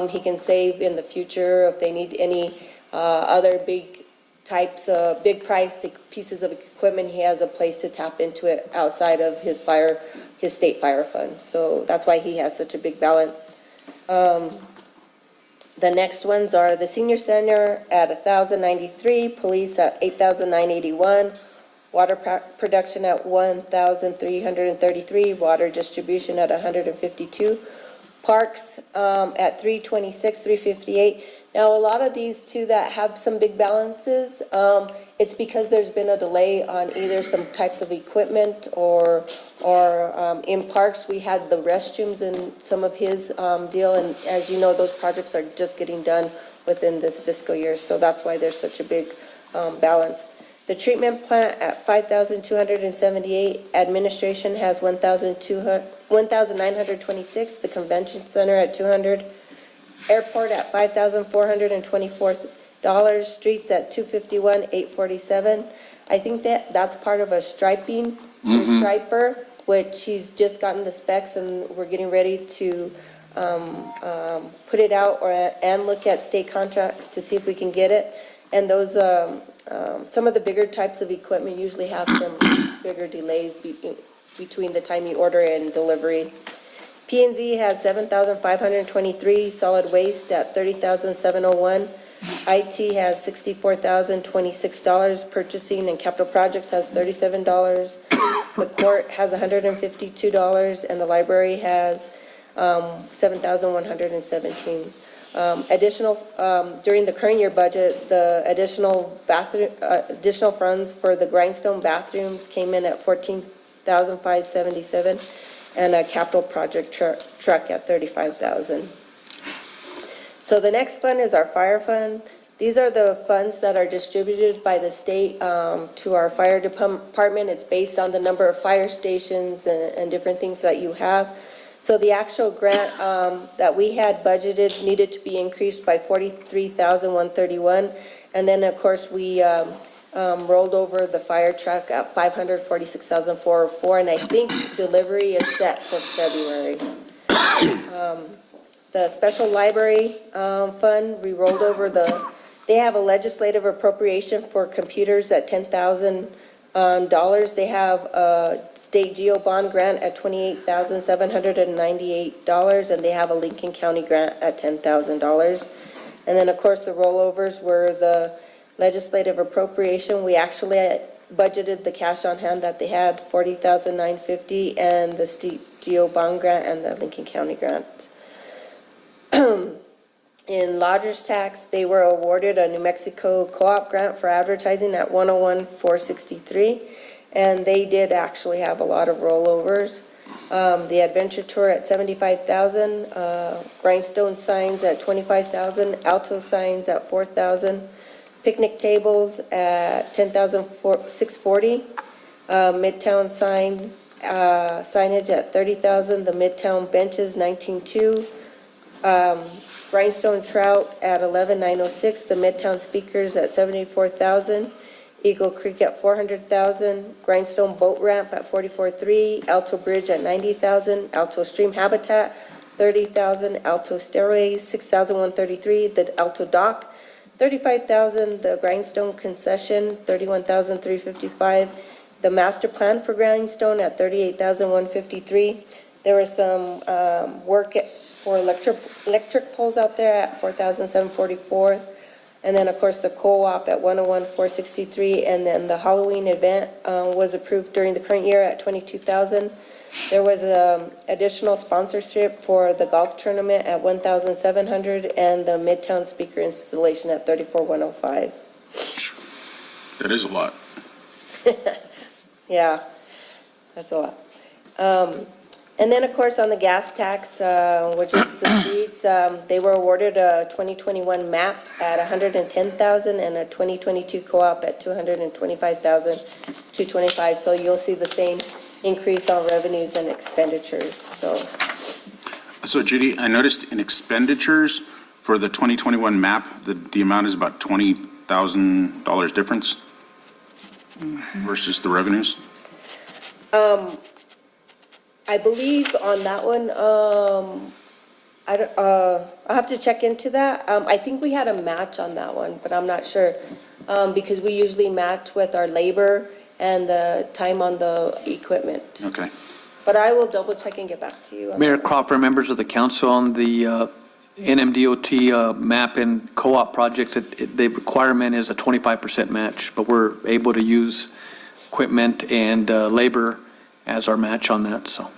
he can save in the future if they need any other big types of big price pieces of equipment, he has a place to tap into it outside of his state fire fund. So that's why he has such a big balance. The next ones are the senior center at 1,093, police at 8,981, water production at 1,333, water distribution at 152, parks at 326, 358. Now, a lot of these too that have some big balances, it's because there's been a delay on either some types of equipment or in parks, we had the restrooms in some of his deal, and as you know, those projects are just getting done within this fiscal year, so that's why there's such a big balance. The treatment plant at 5,278, administration has 1,926, the convention center at 200, airport at $5,424, streets at $251,847. I think that's part of a striping, striper, which he's just gotten the specs and we're getting ready to put it out and look at state contracts to see if we can get it. And those, some of the bigger types of equipment usually have some bigger delays between the time you order and delivery. P&Z has 7,523, solid waste at 30,701. IT has $64,026, purchasing and capital projects has $37. The court has $152, and the library has 7,117. Additional, during the current year budget, the additional funds for the grindstone bathrooms came in at $14,577, and a capital project truck at $35,000. So the next fund is our fire fund. These are the funds that are distributed by the state to our fire department. It's based on the number of fire stations and different things that you have. So the actual grant that we had budgeted needed to be increased by $43,131. And then, of course, we rolled over the fire truck at $546,404. And I think delivery is set for February. The special library fund, we rolled over they have a legislative appropriation for computers at $10,000. They have a state geo bond grant at $28,798, and they have a Lincoln County grant at $10,000. And then, of course, the rollovers were the legislative appropriation. We actually budgeted the cash on hand that they had, $40,950, and the state geo bond grant and the Lincoln County grant. In lodgers tax, they were awarded a New Mexico co-op grant for advertising at $101,463, and they did actually have a lot of rollovers. The adventure tour at $75,000, grindstone signs at $25,000, alto signs at $4,000, picnic tables at $10,640, midtown signage at $30,000, the midtown benches $19,200. Grindstone trout at $11,906, the Midtown speakers at $74,000, Eagle Creek at $400,000, Grindstone boat ramp at $44,300, Alto Bridge at $90,000, Alto Stream Habitat $30,000, Alto Stairways $6,133, the Alto Dock $35,000, the Grindstone concession $31,355, the master plan for Grindstone at $38,153. There was some work for electric poles out there at $4,744. And then, of course, the co-op at $101,463. And then the Halloween event was approved during the current year at $22,000. There was additional sponsorship for the golf tournament at $1,700, and the Midtown speaker installation at $34,105. That is a lot. Yeah, that's a lot. And then, of course, on the gas tax, which is the streets, they were awarded a 2021 MAP at $110,000 and a 2022 co-op at $225,225. So you'll see the same increase on revenues and expenditures. So Judy, I noticed in expenditures for the 2021 MAP, the amount is about $20,000 difference versus the revenues? I believe on that one, I'll have to check into that. I think we had a match on that one, but I'm not sure, because we usually match with our labor and the time on the equipment. Okay. But I will double check and get back to you. Mayor Crawford, members of the council, on the NMDOT MAP and co-op projects, the requirement is a 25% match, but we're able to use equipment and labor as our match on that, so.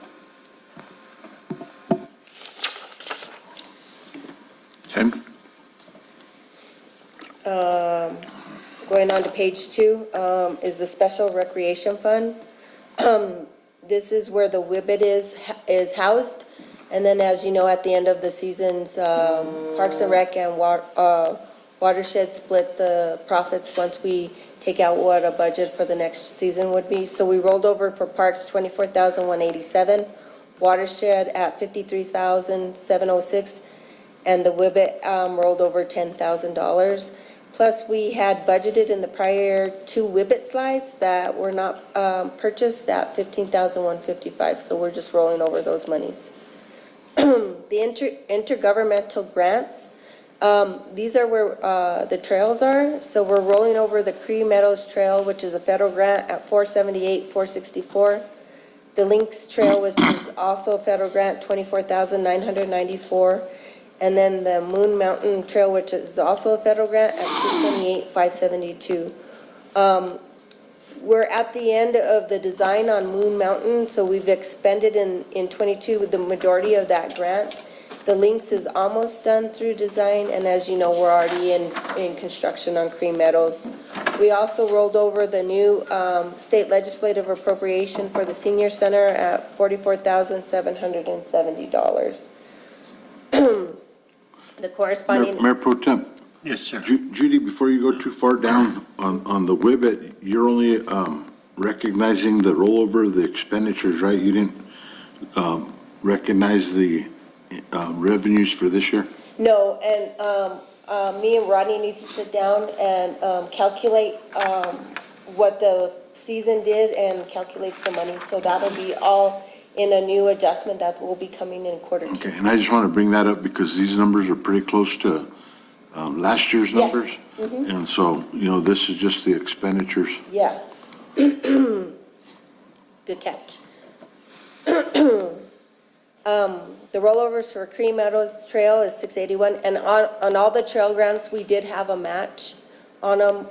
Okay. Going on to page 2 is the Special Recreation Fund. This is where the WIBIT is housed. And then, as you know, at the end of the seasons, Parks and Rec and Watershed split the profits once we take out what a budget for the next season would be. So we rolled over for Parks $24,187, Watershed at $53,706, and the WIBIT rolled over $10,000. Plus, we had budgeted in the prior 2 Whibbit slides that were not purchased at $15,155, so we're just rolling over those monies. The intergovernmental grants, these are where the trails are. So we're rolling over the Cree Meadows Trail, which is a federal grant at 478, 464. The Lynx Trail, which is also a federal grant, 24,994. And then the Moon Mountain Trail, which is also a federal grant, at 228, 572. We're at the end of the design on Moon Mountain, so we've expended in 22 with the majority of that grant. The Lynx is almost done through design, and as you know, we're already in construction on Cree Meadows. We also rolled over the new state legislative appropriation for the senior center at $44,770. The corresponding. Mayor Pro Tem. Yes, sir. Judy, before you go too far down on the Whibbit, you're only recognizing the rollover of the expenditures, right? You didn't recognize the revenues for this year? No, and me and Rodney need to sit down and calculate what the season did and calculate the money. So that'll be all in a new adjustment that will be coming in quarter 2. Okay, and I just want to bring that up because these numbers are pretty close to last year's Yes. numbers. Mhm. And so, this is just the expenditures. Yeah. Good catch. The rollovers for Cree Meadows Trail is 681, and on all the trail grants, we did have a match on them.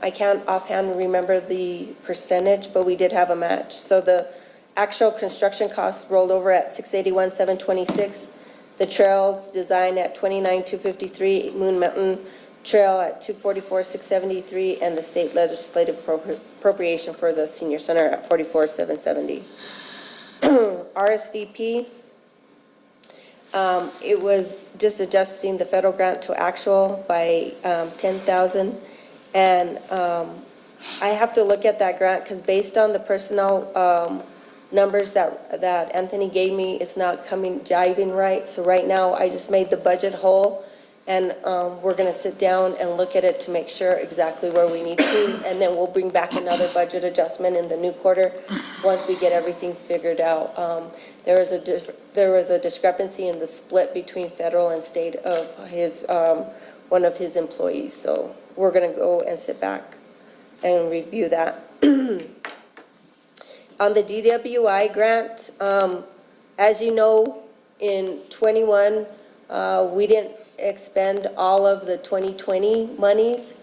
I can't offhand remember the percentage, but we did have a match. So the actual construction costs rolled over at 681, 726. The trails design at 29,253, Moon Mountain Trail at 244, 673, and the state legislative appropriation for the senior center at 44, 770. RSVP, it was just adjusting the federal grant to actual by 10,000. And I have to look at that grant because based on the personnel numbers that Anthony gave me, it's not jiving right. So right now, I just made the budget whole, and we're going to sit down and look at it to make sure exactly where we need to, and then we'll bring back another budget adjustment in the new quarter once we get everything figured out. There was a discrepancy in the split between federal and state of one of his employees, so we're going to go and sit back and review that. On the DWI grant, as you know, in 21, we didn't expend all of the 2020 monies,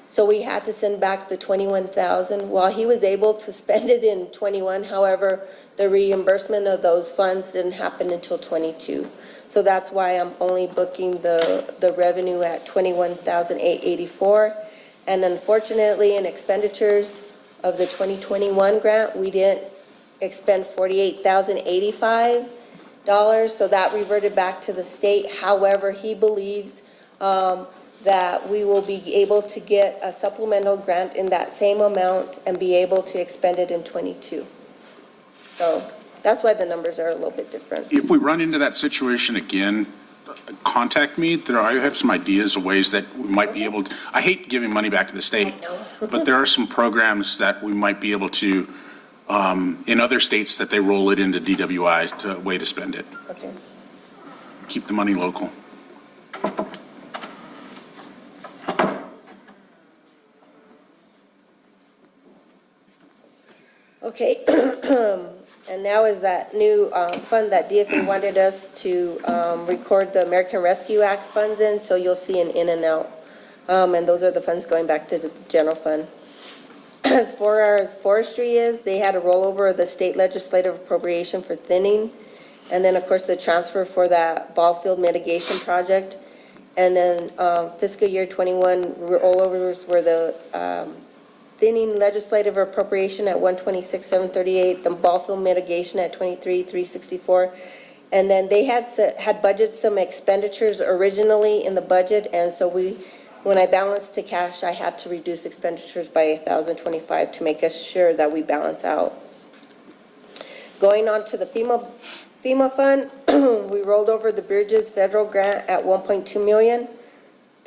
so we had to send back the 21,000. While he was able to spend it in 21, however, the reimbursement of those funds didn't happen until 22. So that's why I'm only booking the revenue at 21,884. And unfortunately, in expenditures of the 2021 grant, we didn't expend $48,085. So that reverted back to the state. However, he believes that we will be able to get a supplemental grant in that same amount and be able to expend it in 22. So that's why the numbers are a little bit different. If we run into that situation again, contact me. I have some ideas of ways that we might be able to, I hate giving money back to the state, but there are some programs that we might be able to, in other states that they roll it into DWI to a way to spend it. Okay. Keep the money local. Okay, and now is that new fund that DFA wanted us to record the American Rescue Act funds in, so you'll see an in and out. And those are the funds going back to the general fund. As far as forestry is, they had a rollover of the state legislative appropriation for thinning, and then, of course, the transfer for that ball field mitigation project. And then fiscal year 21 rollovers were the thinning legislative appropriation at 126,738, the ball field mitigation at 23,364. And then they had budgeted some expenditures originally in the budget, and so when I balanced to cash, I had to reduce expenditures by 1,025 to make us sure that we balance out. Going on to the FEMA fund, we rolled over the bridges federal grant at 1.2 million.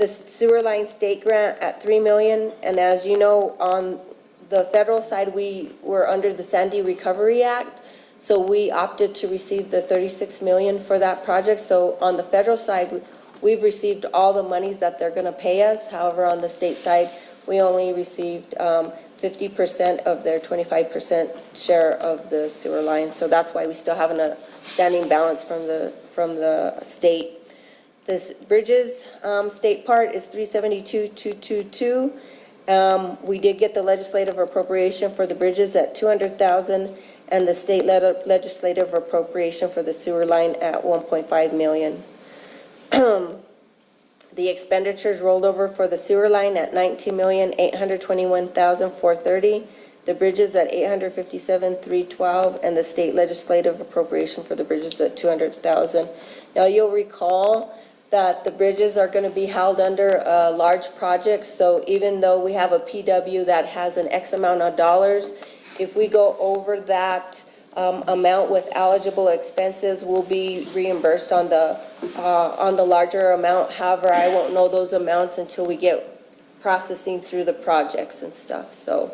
the sewer line state grant at 3 million. And as you know, on the federal side, we were under the Sandy Recovery Act. So we opted to receive the 36 million for that project. So on the federal side, we've received all the monies that they're going to pay us. However, on the state side, we only received 50% of their 25% share of the sewer line. So that's why we still have an outstanding balance from the state. This bridges state part is 372,222. We did get the legislative appropriation for the bridges at 200,000 and the state legislative appropriation for the sewer line at 1.5 million. The expenditures rolled over for the sewer line at 19,821,430. The bridges at 857,312 and the state legislative appropriation for the bridges at 200,000. Now you'll recall that the bridges are going to be held under large projects. So even though we have a PW that has an X amount of dollars, if we go over that amount with eligible expenses, we'll be reimbursed on the larger amount. However, I won't know those amounts until we get processing through the projects and stuff. So,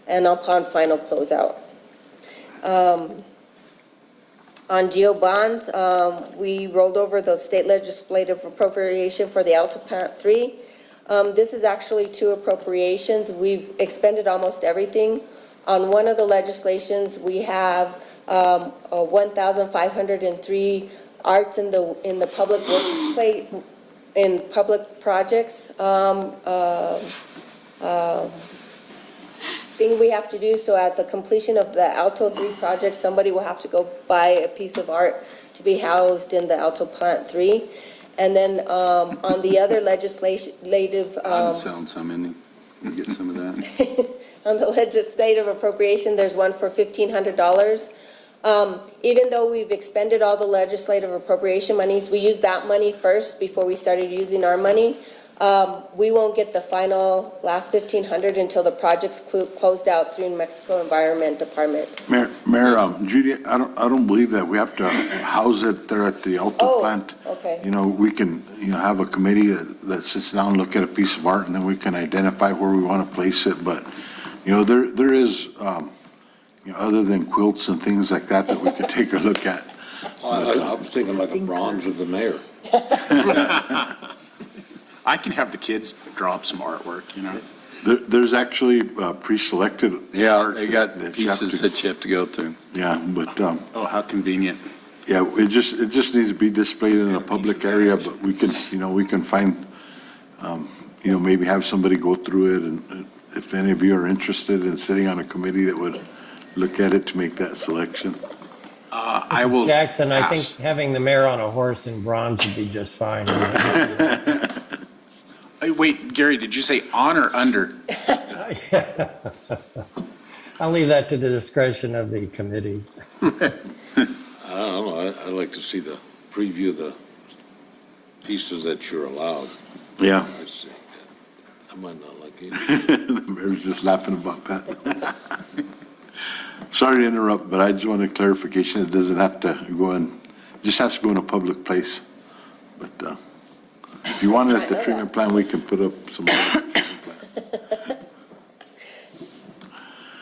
and upon final closeout. On geo bonds, we rolled over the state legislative appropriation for the Alto Plant 3. This is actually 2 appropriations. We've expended almost everything. On one of the legislations, we have 1,503 arts in the public workplace, in public projects thing we have to do. So at the completion of the Alto 3 project, somebody will have to go buy a piece of art to be housed in the Alto Plant 3. And then on the other legislative Sound some in, you get some of that. on the legislative appropriation, there's one for $1,500. Even though we've expended all the legislative appropriation monies, we used that money first before we started using our money. We won't get the final last $1,500 until the project's closed out through New Mexico Environment Department. Mayor, Judy, I don't believe that we have to house it there at the Alto plant. Okay. You know, we can, have a committee that sits down and look at a piece of art, and then we can identify where we want to place it. But, there is, other than quilts and things like that we could take a look at. I was thinking like a bronze of the mayor. I can have the kids draw up some artwork, There's actually pre-selected. Yeah, they got that you have pieces to- that you have to go through. Yeah, but, Oh, how convenient. yeah, it just needs to be displayed in a public area, but we can, we can find, maybe have somebody go through it, and if any of you are interested in sitting on a committee that would look at it to make that selection. I will Jackson, I pass. think having the mayor on a horse in bronze would be just fine. Hey, wait, Gary, did you say on or under? I'll leave that to the discretion of the committee. I don't know, I'd like to see the preview of the pieces that you're allowed. Yeah, I'd say, I might not like it. the mayor's just laughing about that. Sorry to interrupt, but I just want a clarification. It doesn't have to go in, just has to go in a public place. But if you want it at the treatment plant, we can put up some.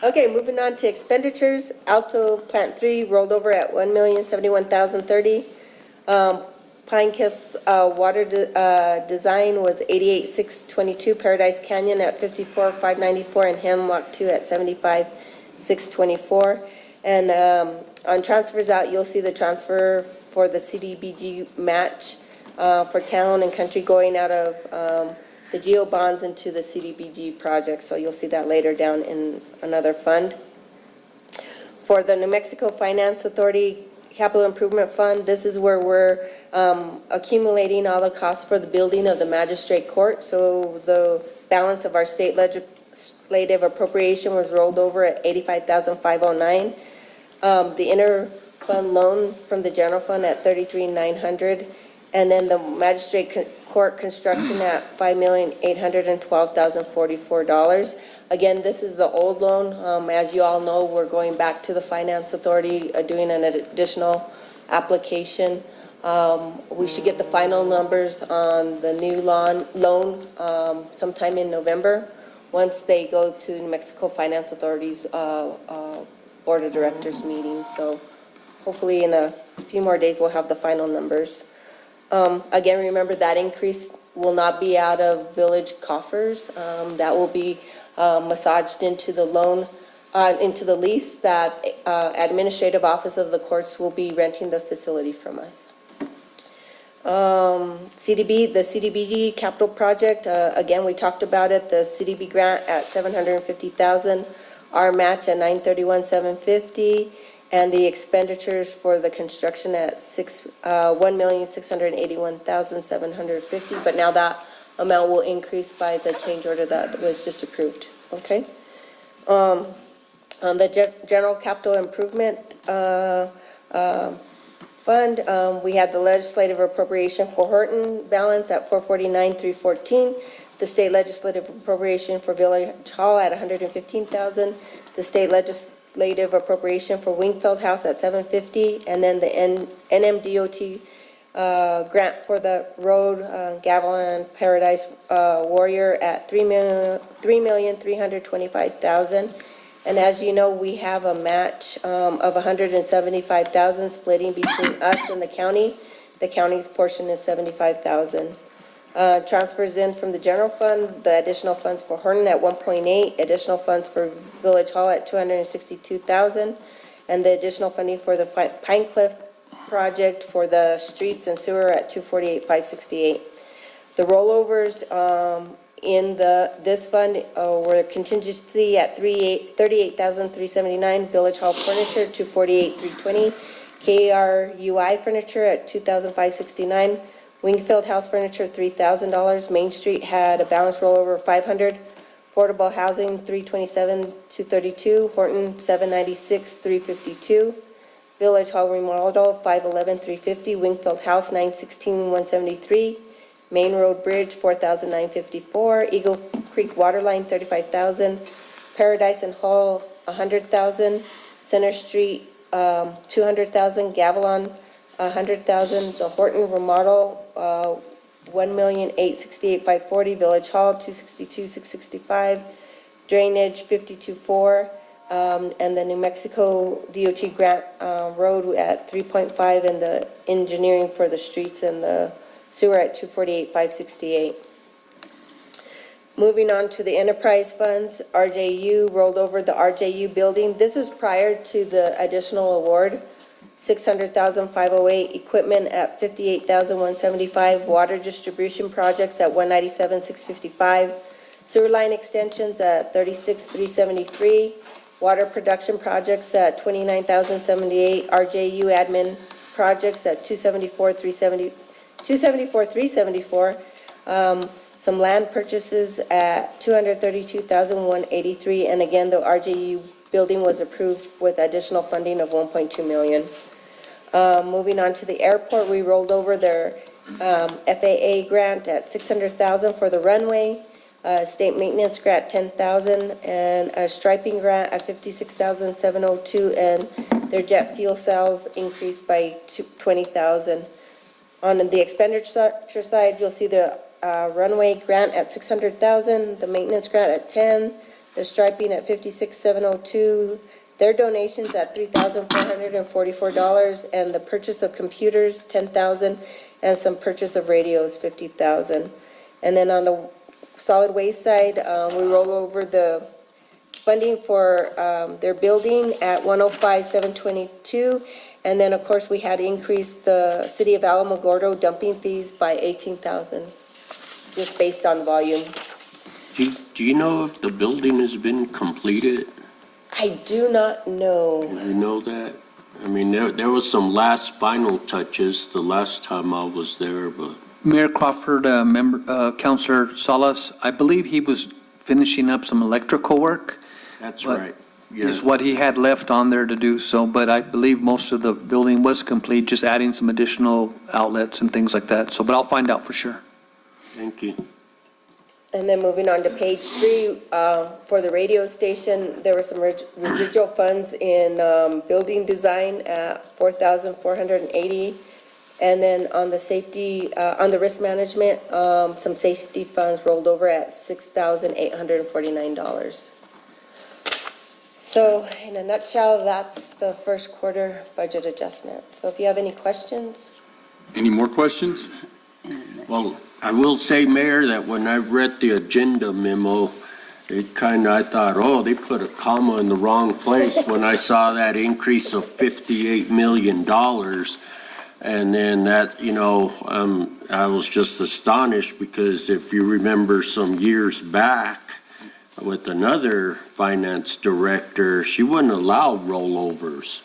Okay, moving on to expenditures. Alto Plant 3 rolled over at $1,071,030. Pine Cliff's water design was $88,622. Paradise Canyon at $54,594, and Hemlock 2 at $75,624. And on transfers out, you'll see the transfer for the CDBG match for town and country going out of the geo bonds into the CDBG project. So you'll see that later down in another fund. For the New Mexico Finance Authority Capital Improvement Fund, this is where we're accumulating all the costs for the building of the magistrate court. So the balance of our state legislative appropriation was rolled over at $85,509. The interfund loan from the general fund at $33,900, and then the magistrate court construction at $5,812,044. Again, this is the old loan. As you all know, we're going back to the finance authority, doing an additional application. We should get the final numbers on the new loan sometime in November, once they go to New Mexico Finance Authority's Board of Directors meeting. So hopefully in a few more days, we'll have the final numbers. Again, remember that increase will not be out of village coffers. That will be massaged into the loan, into the lease that Administrative Office of the Courts will be renting the facility from us. The CDBG capital project, again, we talked about it, the CDB grant at $750,000, our match at $931,750, and the expenditures for the construction at $1,681,750. But now that amount will increase by the change order that was just approved, okay? On the general capital improvement fund, we had the legislative appropriation for Horton balance at $449,314, the state legislative appropriation for Village Hall at $115,000, the state legislative appropriation for Wingfield House at $750,000, and then the NMDOT grant for the road, Gavilan Paradise Warrior at $3,325,000. And as you know, we have a match of $175,000 splitting between us and the county. The county's portion is $75,000. Transfers in from the general fund, the additional funds for Horton at 1.8, additional funds for Village Hall at $262,000, and the additional funding for the Pine Cliff project for the streets and sewer at $248,568. The rollovers in this fund were contingency at $38,379, Village Hall furniture $248,320, KRUI furniture at $2,569, Wingfield House furniture $3,000, Main Street had a balance rollover of $500, affordable housing $327,232, Horton $796,352, Village Hall remodel $511,350, Wingfield House $916,173, Main Road Bridge $4,954, Eagle Creek Waterline $35,000, Paradise and Hall $100,000, Center Street $200,000, Gavilan $100,000, the Horton remodel $1,868,540, Village Hall $262,665, drainage $52,400, and the New Mexico DOT grant road at $3.5, and the engineering for the streets and the sewer at $248,568. Moving on to the enterprise funds, RJU rolled over the RJU building. This was prior to the additional award. $600,508, equipment at $58,175, water distribution projects at $197,655, sewer line extensions at $36,373, water production projects at $29,078, RJU admin projects at $274,374, some land purchases at $232,183, and again, the RJU building was approved with additional funding of $1.2 million. Moving on to the airport, we rolled over their FAA grant at $600,000 for the runway, state maintenance grant $10,000, and a striping grant at $56,702, and their jet fuel sales increased by $20,000. On the expenditure side, you'll see the runway grant at $600,000, the maintenance grant at $10,000, the striping at $56,702, their donations at $3,444, and the purchase of computers, $10,000, and some purchase of radios, $50,000. And then on the solid waste side, we roll over the funding for their building at $105,722, and then, of course, we had increased the City of Alamogordo dumping fees by $18,000, just based on volume. Do you know if the building has been completed? I do not know. Do you know that? I mean, there was some last final touches the last time I was there, but Mayor Crawford, Councilor Salas, I believe he was finishing up some electrical work. that's But right. Yeah. Is what he had left on there to do so, but I believe most of the building was complete, just adding some additional outlets and things like that. So, but I'll find out for sure. Thank you. And then moving on to page 3, for the radio station, there were some residual funds in building design at $4,480. And then on the safety, on the risk management, some safety funds rolled over at $6,849. So in a nutshell, that's the first quarter budget adjustment. So if you have any questions? Any more questions? Well, I will say, Mayor, that when I read the agenda memo, I thought, oh, they put a comma in the wrong place when I saw that increase of $58 million. And then that, I was just astonished because if you remember some years back with another finance director, she wouldn't allow rollovers.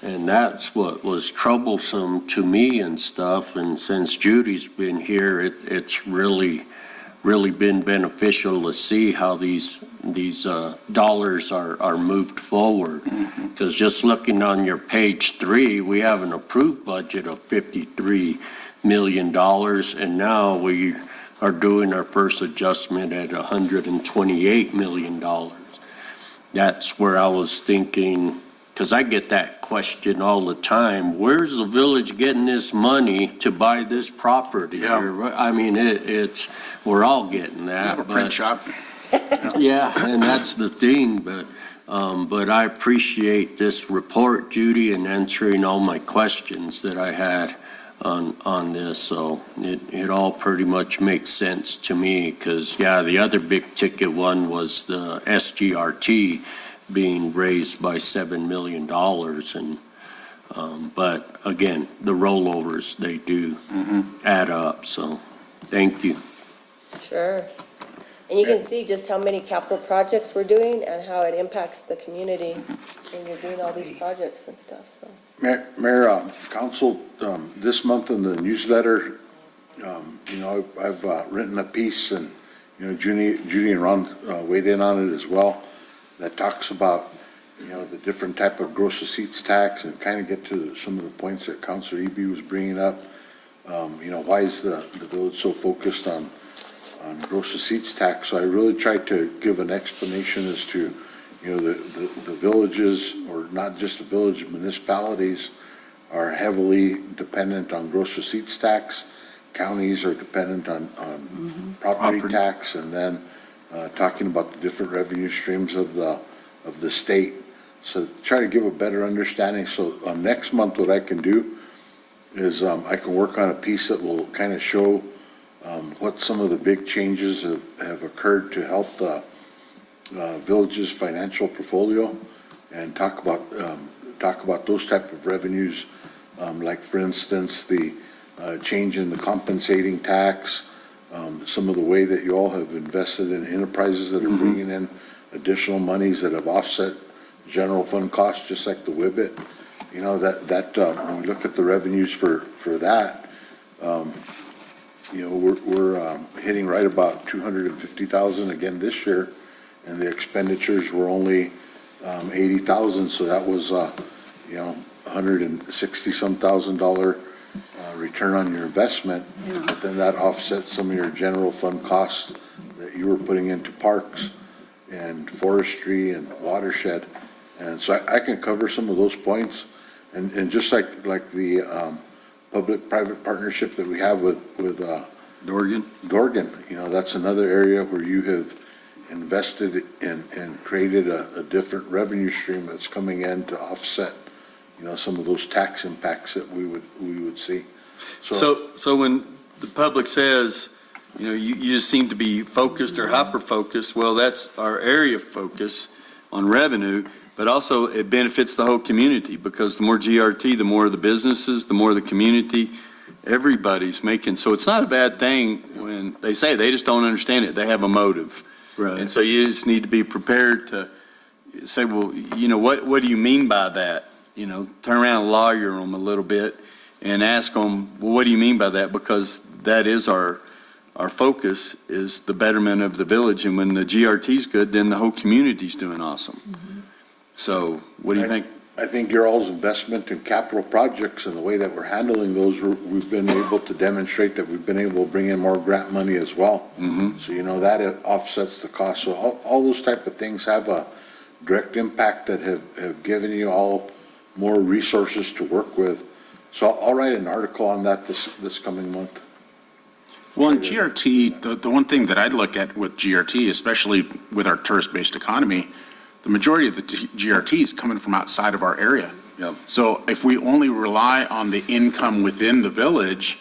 And that's what was troublesome to me and stuff. And since Judy's been here, it's really been beneficial to see how these dollars are moved forward. Because just looking on your page 3, we have an approved budget of $53 million, and now we are doing our first adjustment at $128 million. That's where I was thinking, because I get that question all the time, where's the village getting this money to buy this property? Yeah. I mean, we're all getting that. A print shop. Yeah, and that's the thing, but I appreciate this report, Judy, and answering all my questions that I had on this, so it all pretty much makes sense to me, because, the other big ticket one was the SGRT being raised by $7 million, and but again, the rollovers, they do add up, so thank you. Sure. And you can see just how many capital projects we're doing and how it impacts the community when you're doing all these projects and stuff, so. Mayor, Council, this month in the newsletter, I've written a piece, and, Judy and Ron weighed in on it as well, that talks about, the different type of gross receipts tax, and kind of get to some of the points that Councilor Eby was bringing up. Why is the village so focused on gross receipts tax? So I really tried to give an explanation as to, the villages, or not just the village, municipalities are heavily dependent on gross receipts tax. Counties are dependent on property tax, and then talking about the different revenue streams of the state. So try to give a better understanding. So next month, what I can do is I can work on a piece that will kind of show what some of the big changes have occurred to help the village's financial portfolio, and talk about those type of revenues, like, for instance, the change in the compensating tax, some of the way that you all have invested in enterprises that are bringing in additional monies that have offset general fund costs, just like the WIBIT. When we look at the revenues for that, we're hitting right about 250,000 again this year, and the expenditures were only 80,000, so that was $160-some thousand return on your investment. But then that offsets some of your general fund costs that you were putting into parks and forestry and watershed, and so I can cover some of those points, and just like the public-private partnership that we have with Dorgan, that's another area where you have invested and created a different revenue stream that's coming in to offset, some of those tax impacts that we would see. So when the public says, you just seem to be focused or hyper-focused, well, that's our area of focus on revenue, but also it benefits the whole community, because the more GRT, the more the businesses, the more the community, everybody's making. So it's not a bad thing when they say they just don't understand it. They have a motive. Right. And so you just need to be prepared to say, well, what do you mean by that? Turn around and lawyer them a little bit and ask them, well, what do you mean by that? Because that is our focus, is the betterment of the village. And when the GRT's good, then the whole community's doing awesome. So what do you think? I think your all's investment in capital projects and the way that we're handling those, we've been able to demonstrate that we've been able to bring in more grant money as well. So, that offsets the cost. So all those type of things have a direct impact that have given you all more resources to work with. So I'll write an article on that this coming month. Well, in GRT, the one thing that I'd look at with GRT, especially with our tourist-based economy, the majority of the GRT is coming from outside of our area. Yep. So if we only rely on the income within the village,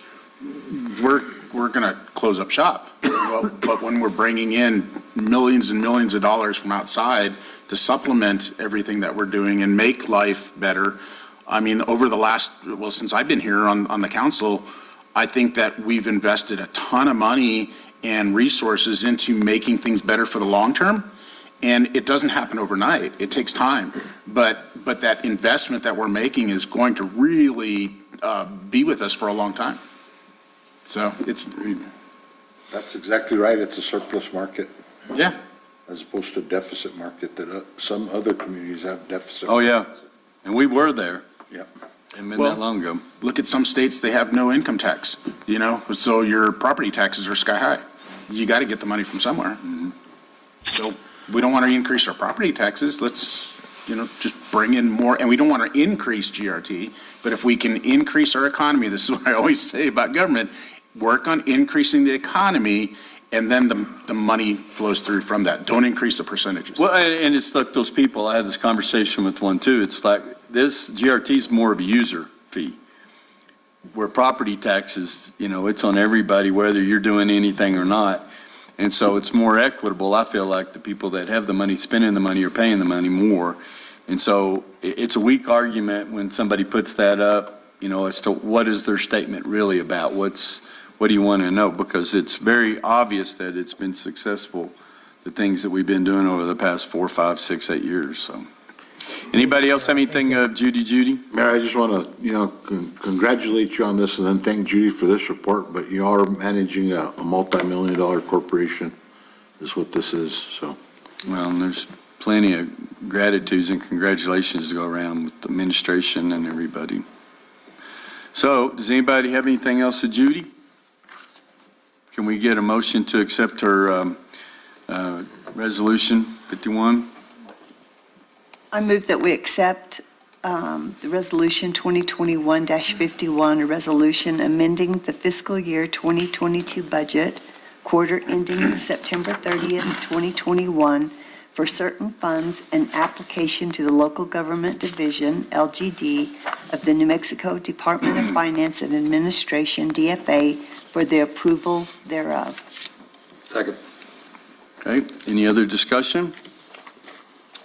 we're going to close up shop. But when we're bringing in millions and millions of dollars from outside to supplement everything that we're doing and make life better, I mean, over the since I've been here on the council, I think that we've invested a ton of money and resources into making things better for the long term. And it doesn't happen overnight. It takes time. But that investment that we're making is going to really be with us for a long time. So That's exactly right. It's a surplus market. Yeah. As opposed to a deficit market that some other communities have deficit. Oh, yeah. And we were there. Yeah. And been that long ago. Look at some states, they have no income tax, so your property taxes are sky high. You got to get the money from somewhere. So we don't want to increase our property taxes. Let's, just bring in more. And we don't want to increase GRT, but if we can increase our economy, this is what I always say about government, work on increasing the economy, and then the money flows through from that. Don't increase the percentages. Well, and it's like those people, I had this conversation with one too. It's like this GRT is more of a user fee. Where property taxes, it's on everybody, whether you're doing anything or not. And so it's more equitable. I feel like the people that have the money, spending the money, are paying the money more. And so it's a weak argument when somebody puts that up, as to what is their statement really about? What do you want to know? Because it's very obvious that it's been successful, the things that we've been doing over the past 4, 5, 6, 8 years. So, anybody else have anything, Judy? Mayor, I just want to, congratulate you on this and then thank Judy for this report, but you are managing a multi-million-dollar corporation is what this is, so. Well, and there's plenty of gratitudes and congratulations to go around with the administration and everybody. So, does anybody have anything else to Judy? Can we get a motion to accept her Resolution 51? I move that we accept the Resolution 2021-51, a resolution amending the fiscal year 2022 budget, quarter ending September 30th, 2021, for certain funds and application to the Local Government Division, LGD, of the New Mexico Department of Finance and Administration, DFA, for the approval thereof. Second. Okay, any other discussion?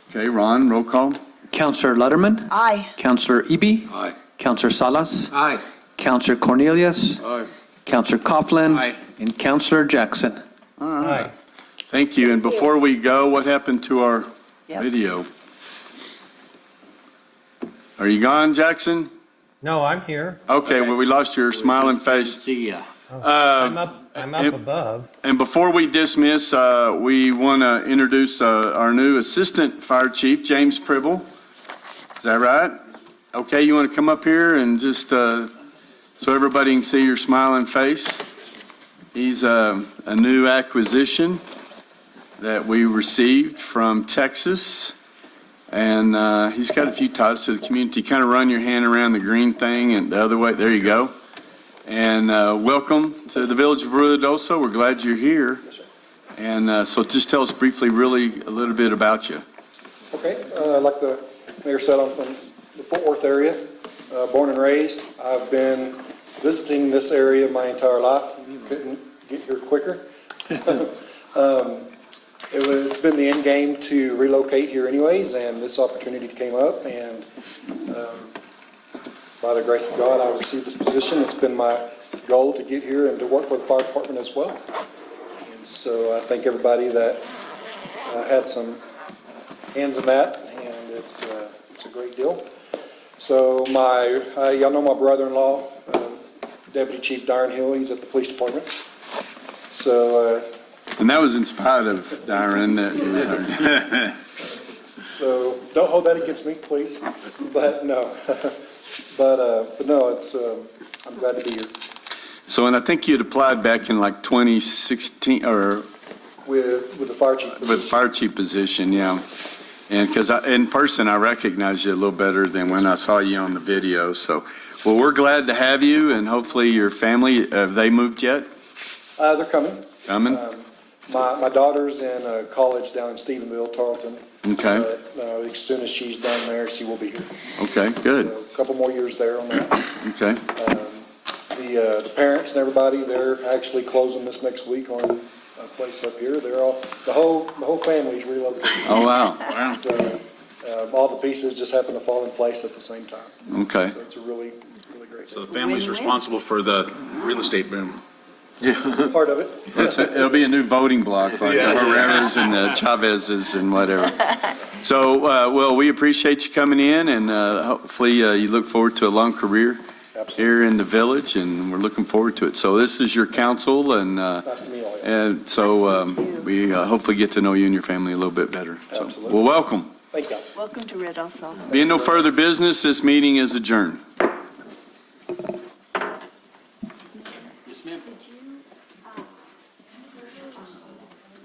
Okay, Ron, roll call. Counselor Letterman? Aye. Counselor Eby? Aye. Counselor Salas? Aye. Counselor Cornelius? Aye. Counselor Coughlin? Aye. And Counselor Jackson. All right. Thank you. And before we go, what happened to our Yep. video? Are you gone, Jackson? No, I'm here. Okay, well, we lost your smiling face. See ya. I'm up above. And before we dismiss, we want to introduce our new Assistant Fire Chief, James Pribble. Is that right? Okay, you want to come up here and just, so everybody can see your smiling face? He's a new acquisition that we received from Texas. And he's got a few ties to the community. Kind of run your hand around the green thing and the other way. There you go. And welcome to the village of Ruidoso. We're glad you're here. And so just tell us briefly, really, a little bit about you. Okay, like the mayor said, I'm from the Fort Worth area, born and raised. I've been visiting this area my entire life. Couldn't get here quicker. It's been the end game to relocate here anyways, and this opportunity came up, and by the grace of God, I received this position. It's been my goal to get here and to work for the fire department as well. And so I thank everybody that had some hands in that, and it's a great deal. So y'all know my brother-in-law, Deputy Chief Darren Hill. He's at the police department. So. And that was in spite of Darren. So don't hold that against me, please. But no, but no, it's, I'm glad to be here So, and I think you'd applied back in like 2016, or with the fire chief position. with fire chief position, yeah. And because in person, I recognize you a little better than when I saw you on the video. So, well, we're glad to have you, and hopefully your family, have they moved yet? They're coming. Coming? My daughter's in college down in Stephenville, Tarleton. Okay, But as soon as she's done there, she will be here. okay, good, So, a couple more years there on that. okay. The parents and everybody, they're actually closing this next week on a place up here. They're all, the whole family's relocating. Oh, wow, Wow. So, all the pieces just happen to fall in place at the same time. okay. So it's a really, really great So the thing. family's responsible for the real estate boom. Part of it. It'll be a new voting block, like the Yeah. Herreras and the Chavezes and whatever. So, well, we appreciate you coming in, and hopefully you look forward to a long career Absolutely. here in the village, and we're looking forward to it. So this is your council, and Nice to meet all y'all. and so we hopefully get to know you and your family a little bit better. So, Absolutely. well, welcome. Thank y'all. Welcome to Red Also. Being no further business, this meeting is adjourned.